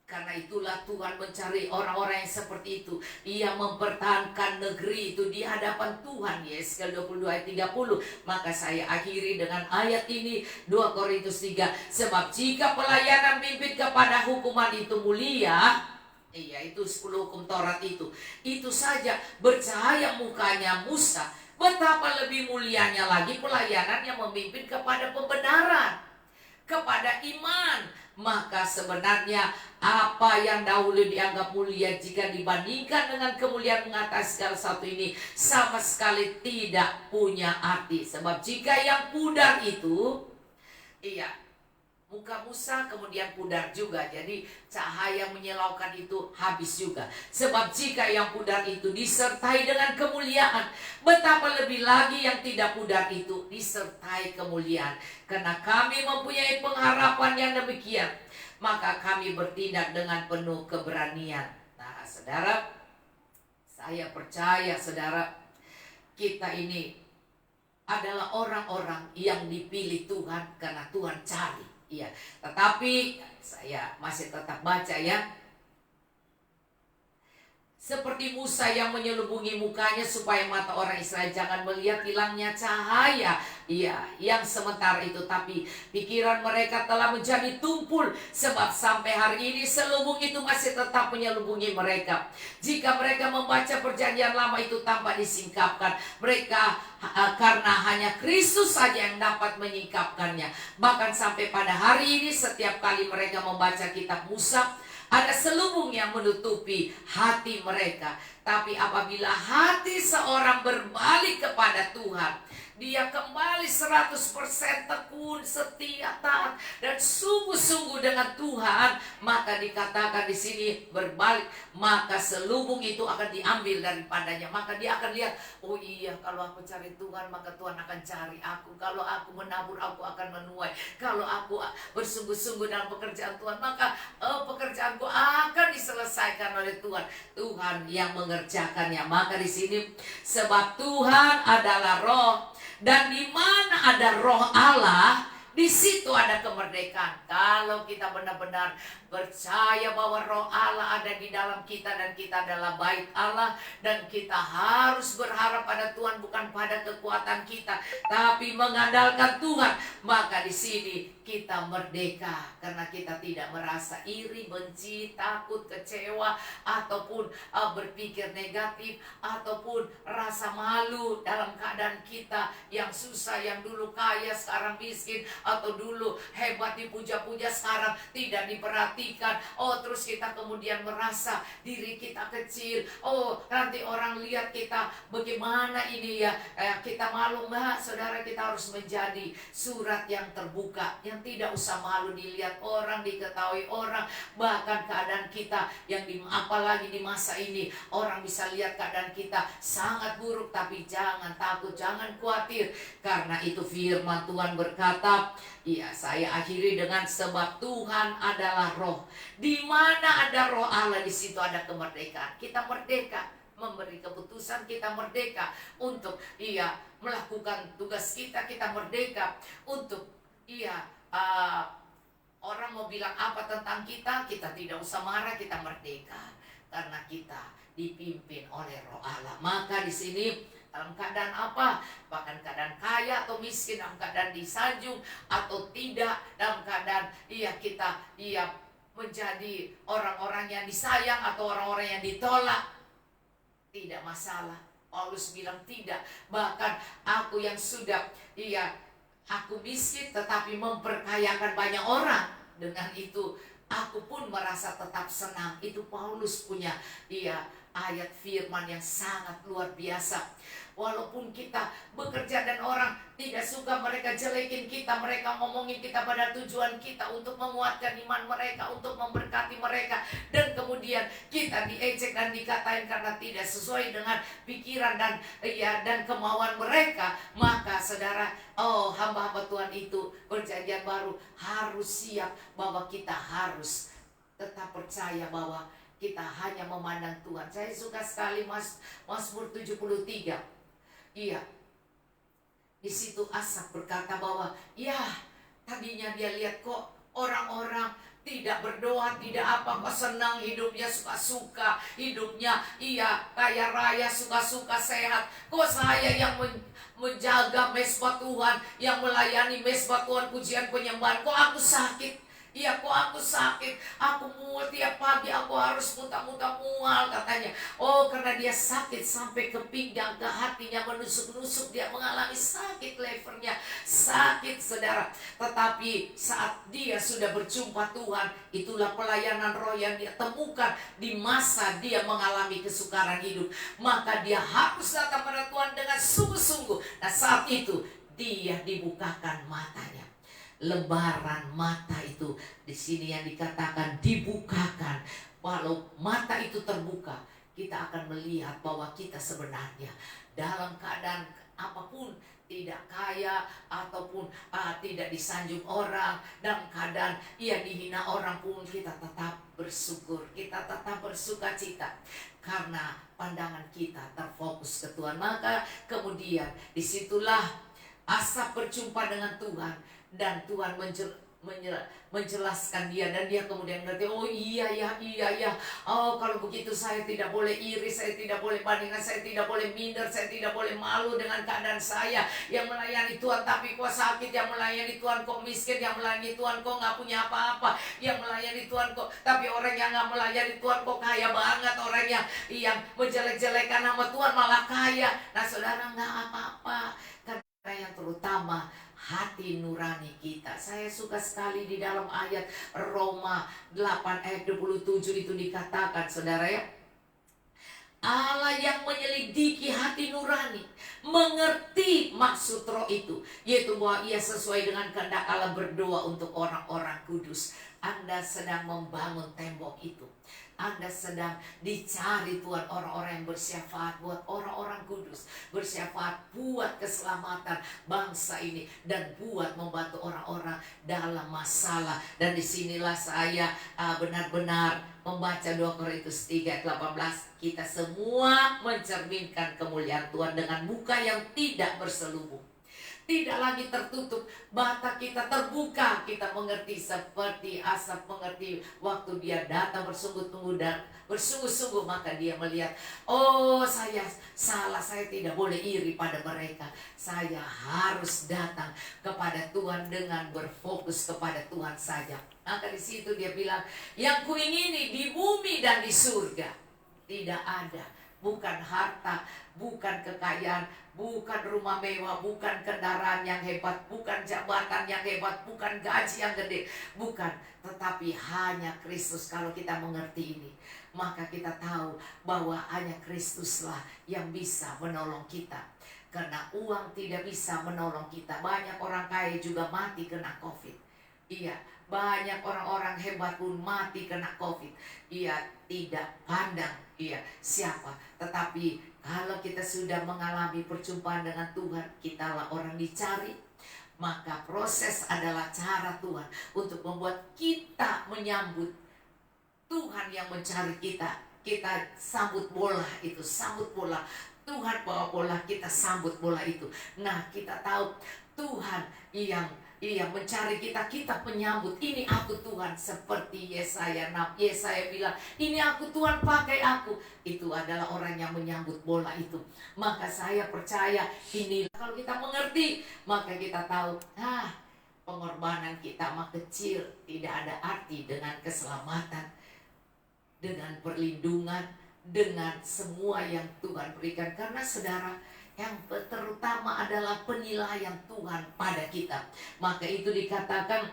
Karena itulah Tuhan mencari orang-orang yang seperti itu. Ia mempertahankan negeri itu di hadapan Tuhan. Yesaya 22 ayat 30. Maka saya akhiri dengan ayat ini, 2 Korintus 3. Sebab jika pelayanan mimpin kepada hukuman itu mulia, iya, itu 10 hukum Taurat itu saja bercahaya mukanya Musa, betapa lebih mulianya lagi pelayanan yang memimpin kepada pembenaran, kepada iman. Maka sebenarnya apa yang dahulu dianggap mulia jika dibandingkan dengan kemuliaan mengatasi segala sesuatu ini sama sekali tidak punya arti. Sebab jika yang pudar itu, iya, muka Musa kemudian pudar juga. Jadi cahaya menyilaukan itu habis juga. Sebab jika yang pudar itu disertai dengan kemuliaan, betapa lebih lagi yang tidak pudar itu disertai kemuliaan. Karena kami mempunyai pengharapan yang demikian, maka kami bertindak dengan penuh keberanian. Nah, saudara, saya percaya saudara, kita ini adalah orang-orang yang dipilih Tuhan karena Tuhan cari. Iya, tetapi saya masih tetap baca ya. Seperti Musa yang menyelubungi mukanya supaya mata orang Israel jangan melihat hilangnya cahaya. Iya, yang sementara itu. Tapi pikiran mereka telah menjadi tumpul. Sebab sampai hari ini selubung itu masih tetap menyelubungi mereka. Jika mereka membaca perjanjian lama itu tanpa disingkapkan, mereka karena hanya Kristus saja yang dapat menyingkapkannya. Bahkan sampai pada hari ini setiap kali mereka membaca kitab Musa, ada selubung yang menutupi hati mereka. Tapi apabila hati seorang berbalik kepada Tuhan, dia kembali 100% tekun, setia, taat, dan sungguh-sungguh dengan Tuhan, maka dikatakan di sini berbalik, maka selubung itu akan diambil daripadanya. Maka dia akan lihat, oh iya, kalau aku cari Tuhan, maka Tuhan akan cari aku. Kalau aku menabur, aku akan menuai. Kalau aku bersungguh-sungguh dalam pekerjaan Tuhan, maka pekerjaanku akan diselesaikan oleh Tuhan. Tuhan yang mengerjakannya. Maka di sini, sebab Tuhan adalah Roh, dan di mana ada Roh Allah, di situ ada kemerdekaan. Kalau kita benar-benar percaya bahwa Roh Allah ada di dalam kita dan kita adalah bait Allah, dan kita harus berharap pada Tuhan, bukan pada kekuatan kita, tapi mengandalkan Tuhan, maka di sini kita merdeka karena kita tidak merasa iri, benci, takut, kecewa, ataupun berpikir negatif, ataupun rasa malu dalam keadaan kita yang susah, yang dulu kaya sekarang miskin, atau dulu hebat dipuja-puja sekarang tidak diperhatikan. Oh, terus kita kemudian merasa diri kita kecil. Oh, nanti orang lihat kita bagaimana ini ya, kita malu. Enggak, saudara, kita harus menjadi surat yang terbuka, yang tidak usah malu dilihat orang, diketahui orang. Bahkan keadaan kita yang apalagi di masa ini, orang bisa lihat keadaan kita sangat buruk, tapi jangan takut, jangan khawatir. Karena itu firman Tuhan berkata, iya, saya akhiri dengan sebab Tuhan adalah Roh. Di mana ada Roh Allah, di situ ada kemerdekaan. Kita merdeka memberi keputusan, kita merdeka untuk melakukan tugas kita, kita merdeka untuk orang mau bilang apa tentang kita, kita tidak usah marah, kita merdeka karena kita dipimpin oleh Roh Allah. Maka di sini dalam keadaan apa, bahkan keadaan kaya atau miskin, dalam keadaan disanjung atau tidak, dalam keadaan kita menjadi orang-orang yang disayang atau orang-orang yang ditolak, tidak masalah. Paulus bilang tidak. Bahkan aku yang sudah aku miskin tetapi memperkayakan banyak orang, dengan itu aku pun merasa tetap senang. Itu Paulus punya ayat firman yang sangat luar biasa. Walaupun kita bekerja dan orang tidak suka, mereka jelekin kita, mereka ngomongin kita, pada tujuan kita untuk menguatkan iman mereka, untuk memberkati mereka, dan kemudian kita diejek dan dikatain karena tidak sesuai dengan pikiran dan kemauan mereka. Maka saudara, hamba-hamba Tuhan itu perjanjian baru harus siap bahwa kita harus tetap percaya bahwa kita hanya memandang Tuhan. Saya suka sekali Mazmur 73. Iya, di situ Asaf berkata bahwa tadinya dia lihat kok orang-orang tidak berdoa, tidak apa, kok senang hidupnya, suka-suka hidupnya, kaya raya, suka-suka sehat. Kok saya yang menjaga mesbah Tuhan, yang melayani mesbah Tuhan, pujian penyembahan, kok aku sakit? Kok aku sakit, aku mual tiap pagi, aku harus muntah-muntah mual katanya. Karena dia sakit sampai ke pinggang, ke hatinya menusuk-nusuk, dia mengalami sakit levernya, sakit saudara. Tetapi saat dia sudah berjumpa Tuhan, itulah pelayanan roh yang dia temukan di masa dia mengalami kesukaran hidup. Maka dia harus datang pada Tuhan dengan sungguh-sungguh. Nah saat itu dia dibukakan matanya. Lembaran mata itu di sini yang dikatakan dibukakan. Walau mata itu terbuka, kita akan melihat bahwa kita sebenarnya dalam keadaan apapun, tidak kaya ataupun tidak disanjung orang, dalam keadaan dihina orang pun, kita tetap bersyukur, kita tetap bersukacita karena pandangan kita terfokus ke Tuhan. Maka kemudian disitulah Asaf berjumpa dengan Tuhan, dan Tuhan menjelaskan dia, dan dia kemudian ngerti, kalau begitu saya tidak boleh iri, saya tidak boleh bandingkan, saya tidak boleh minder, saya tidak boleh malu dengan keadaan saya yang melayani Tuhan tapi kok sakit, yang melayani Tuhan kok miskin, yang melayani Tuhan kok nggak punya apa-apa, yang melayani Tuhan kok, tapi orang yang nggak melayani Tuhan kok kaya banget, orang yang menjelek-jelekan nama Tuhan malah kaya. Nah saudara, nggak apa-apa, karena yang terutama hati nurani kita. Saya suka sekali di dalam ayat Roma 8 ayat 27 itu dikatakan saudara ya, Allah yang menyelidiki hati nurani, mengerti maksud roh itu, yaitu bahwa ia sesuai dengan kehendak Allah berdoa untuk orang-orang kudus. Anda sedang membangun tembok itu. Anda sedang dicari Tuhan, orang-orang yang bersyafaat buat orang-orang kudus, bersyafaat buat keselamatan bangsa ini, dan buat membantu orang-orang dalam masalah. Dan disinilah saya benar-benar membaca 2 Korintus 3 ayat 18. Kita semua mencerminkan kemuliaan Tuhan dengan muka yang tidak berselubung, tidak lagi tertutup, mata kita terbuka. Kita mengerti seperti Asaf mengerti waktu dia datang bersungguh-sungguh dan bersungguh-sungguh, maka dia melihat, saya salah, saya tidak boleh iri pada mereka, saya harus datang kepada Tuhan dengan berfokus kepada Tuhan saja. Maka di situ dia bilang, yang kuingini di bumi dan di surga tidak ada, bukan harta, bukan kekayaan, bukan rumah mewah, bukan kendaraan yang hebat, bukan jabatan yang hebat, bukan gaji yang gede, bukan, tetapi hanya Kristus. Kalau kita mengerti ini, maka kita tahu bahwa hanya Kristuslah yang bisa menolong kita, karena uang tidak bisa menolong kita. Banyak orang kaya juga mati kena COVID. Banyak orang-orang hebat pun mati kena COVID. Tidak pandang siapa. Tetapi kalau kita sudah mengalami perjumpaan dengan Tuhan, kitalah orang dicari. Maka proses adalah cara Tuhan untuk membuat kita menyambut Tuhan yang mencari kita. Kita sambut bola itu, sambut bola. Tuhan bawa bola, kita sambut bola itu. Nah, kita tahu Tuhan yang mencari kita, kita menyambut. Ini aku Tuhan, seperti Yesaya bilang, ini aku Tuhan, pakai aku. Itu adalah orang yang menyambut bola itu. Maka saya percaya ini, kalau kita mengerti, maka kita tahu, pengorbanan kita mah kecil, tidak ada arti dengan keselamatan, dengan perlindungan, dengan semua yang Tuhan berikan. Karena saudara, yang terutama adalah penilaian Tuhan pada kita. Maka itu dikatakan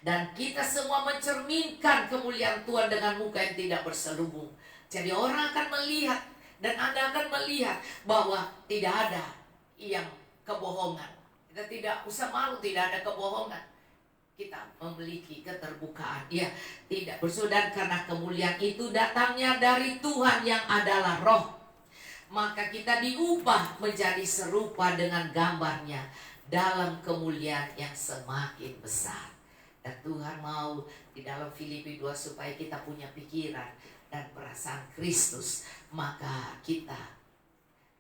Dan kita semua mencerminkan kemuliaan Tuhan dengan muka yang tidak berselubung. Jadi orang akan melihat, dan Anda akan melihat bahwa tidak ada yang kebohongan. Kita tidak usah malu, tidak ada kebohongan. Kita memiliki keterbukaan. Ya, tidak bersaudara, karena kemuliaan itu datangnya dari Tuhan yang adalah roh. Maka kita diubah menjadi serupa dengan gambarnya dalam kemuliaan yang semakin besar. Dan Tuhan mau di dalam Filipi 2 supaya kita punya pikiran dan perasaan Kristus. Maka kita,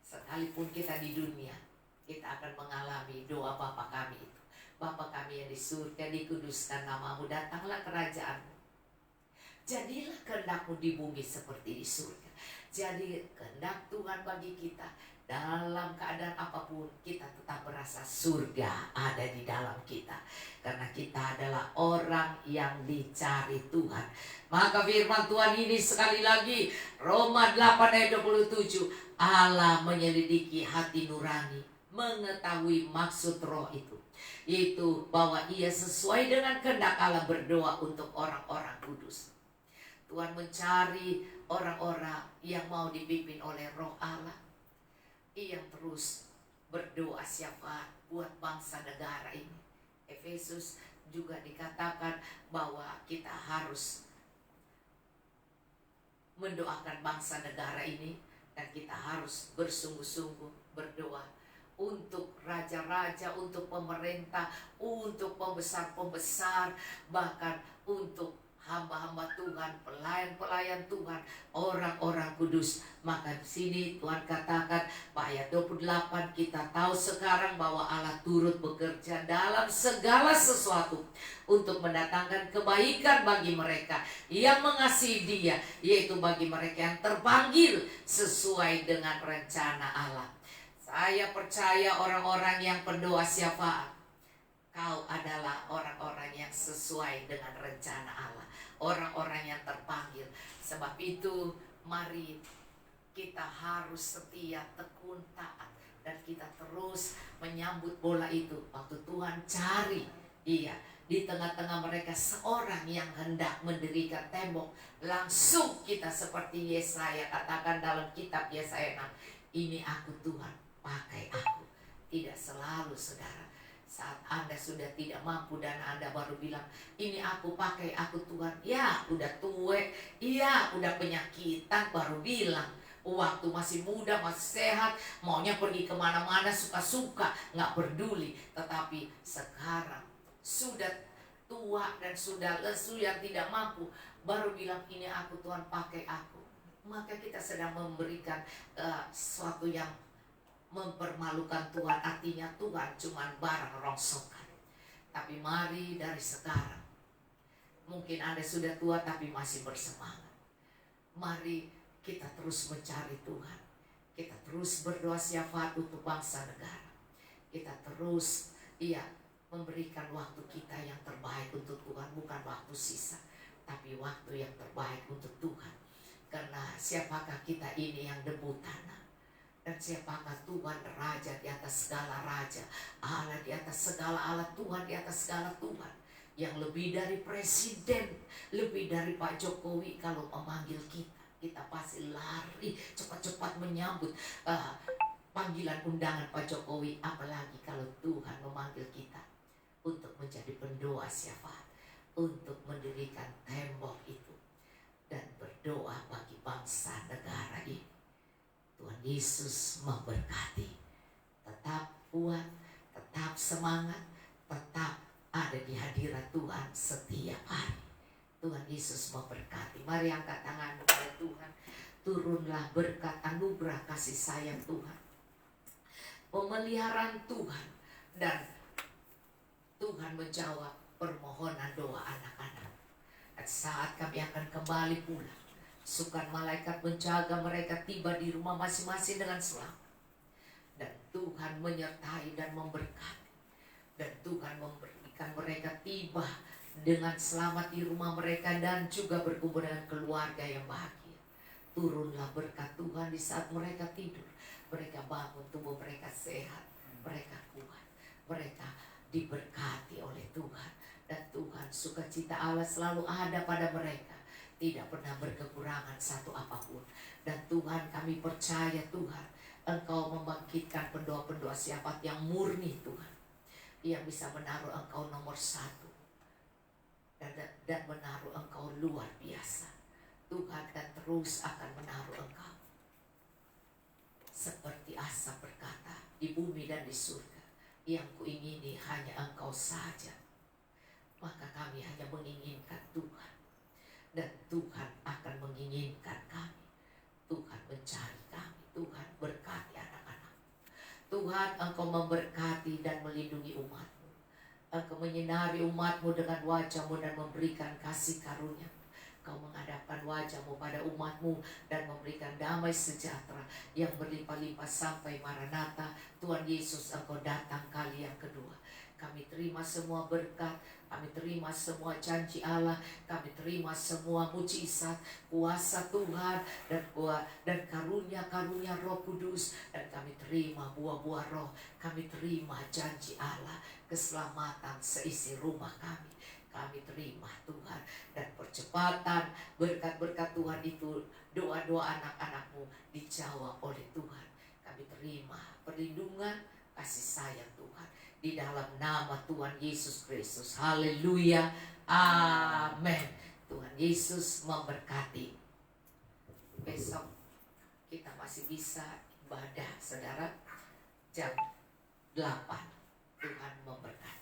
sekalipun kita di dunia, kita akan mengalami doa Bapa kami itu. Bapa kami yang di surga, dikuduskan namamu, datanglah kerajaanmu. Jadilah kehendak-Mu di bumi seperti di surga. Jadi kehendak Tuhan bagi kita, dalam keadaan apapun kita tetap merasa surga ada di dalam kita. Karena kita adalah orang yang dicari Tuhan. Maka firman Tuhan ini sekali lagi, Roma 8 ayat 27, Allah menyelidiki hati nurani, mengetahui maksud roh itu, yaitu bahwa ia sesuai dengan kehendak Allah berdoa untuk orang-orang kudus. Tuhan mencari orang-orang yang mau dipimpin oleh roh Allah, yang terus berdoa syafaat buat bangsa negara ini. Efesus juga dikatakan bahwa kita harus mendoakan bangsa negara ini, dan kita harus bersungguh-sungguh berdoa untuk raja-raja, untuk pemerintah, untuk pembesar-pembesar, bahkan untuk hamba-hamba Tuhan, pelayan-pelayan Tuhan, orang-orang kudus. Maka di sini Tuhan katakan ayat 28, kita tahu sekarang bahwa Allah turut bekerja dalam segala sesuatu untuk mendatangkan kebaikan bagi mereka yang mengasihi Dia, yaitu bagi mereka yang terpanggil sesuai dengan rencana Allah. Saya percaya orang-orang yang pendoa syafaat, kau adalah orang-orang yang sesuai dengan rencana Allah, orang-orang yang terpanggil. Sebab itu mari kita harus setia, tekun, taat, dan kita terus menyambut bola itu. Waktu Tuhan cari, iya, di tengah-tengah mereka seorang yang hendak mendirikan tembok, langsung kita seperti Yesaya katakan dalam kitab Yesaya 6, ini aku Tuhan, pakai aku. Tidak selalu, saudara, saat Anda sudah tidak mampu dan Anda baru bilang, ini aku pakai aku Tuhan. Ya udah tua, iya udah penyakitan, baru bilang. Waktu masih muda, masih sehat, maunya pergi kemana-mana suka-suka, gak peduli. Tetapi sekarang sudah tua dan sudah lesu yang tidak mampu, baru bilang ini aku Tuhan, pakai aku. Maka kita sedang memberikan sesuatu yang mempermalukan Tuhan. Artinya Tuhan cuma barang rongsokan. Tapi mari dari sekarang, mungkin Anda sudah tua tapi masih bersemangat, mari kita terus mencari Tuhan. Kita terus berdoa syafaat untuk bangsa negara. Kita terus memberikan waktu kita yang terbaik untuk Tuhan. Bukan waktu sisa, tapi waktu yang terbaik untuk Tuhan. Karena siapakah kita ini yang debu tanah? Dan siapakah Tuhan Raja di atas segala raja, Allah di atas segala Allah, Tuhan di atas segala Tuhan, yang lebih dari presiden, lebih dari Pak Jokowi. Kalau memanggil kita pasti lari cepat-cepat menyambut panggilan undangan Pak Jokowi. Apalagi kalau Tuhan memanggil kita untuk menjadi pendoa syafaat, untuk mendirikan tembok itu dan berdoa bagi bangsa negara ini. Tuhan Yesus memberkati. Tetap kuat, tetap semangat, tetap ada di hadirat Tuhan setiap hari. Tuhan Yesus memberkati. Mari angkat tangan kepada Tuhan. Turunlah berkat, anugerah, kasih sayang Tuhan, pemeliharaan Tuhan, dan Tuhan menjawab permohonan doa anak-anak. Dan saat kami akan kembali pulang, sukan malaikat menjaga mereka tiba di rumah masing-masing dengan selamat. Dan Tuhan menyertai dan memberkati. Dan Tuhan memberikan mereka tiba dengan selamat di rumah mereka, dan juga berkumpul dengan keluarga yang bahagia. Turunlah berkat Tuhan di saat mereka tidur. Mereka bangun, tubuh mereka sehat, mereka kuat, mereka diberkati oleh Tuhan. Dan Tuhan, sukacita Allah selalu ada pada mereka, tidak pernah berkekurangan satu apapun. Dan Tuhan, kami percaya Tuhan, Engkau membangkitkan pendoa-pendoa syafaat yang murni Tuhan, yang bisa menaruh Engkau nomor satu, dan menaruh Engkau luar biasa Tuhan, dan terus akan menaruh Engkau seperti Asaf berkata, di bumi dan di surga, yang kuingini hanya Engkau saja. Maka kami hanya menginginkan Tuhan, dan Tuhan akan menginginkan kami. Tuhan mencari kami. Tuhan berkati anak-anak. Tuhan, Engkau memberkati dan melindungi umat-Mu. Engkau menyinari umat-Mu dengan wajah-Mu dan memberikan kasih karunia. Kau menghadapkan wajah-Mu pada umat-Mu dan memberikan damai sejahtera yang berlimpah-limpah sampai Maranatha. Tuhan Yesus, Engkau datang kali yang kedua. Kami terima semua berkat, kami terima semua janji Allah, kami terima semua mujizat, kuasa Tuhan, dan karunia-karunia Roh Kudus, dan kami terima buah-buah roh, kami terima janji Allah, keselamatan seisi rumah kami. Kami terima Tuhan, dan percepatan berkat-berkat Tuhan itu, doa-doa anak-anak-Mu dijawab oleh Tuhan. Kami terima perlindungan, kasih sayang Tuhan, di dalam nama Tuhan Yesus Kristus. Haleluya, amin. Tuhan Yesus memberkati. Besok kita masih bisa ibadah, saudara, jam 8. Tuhan memberkati.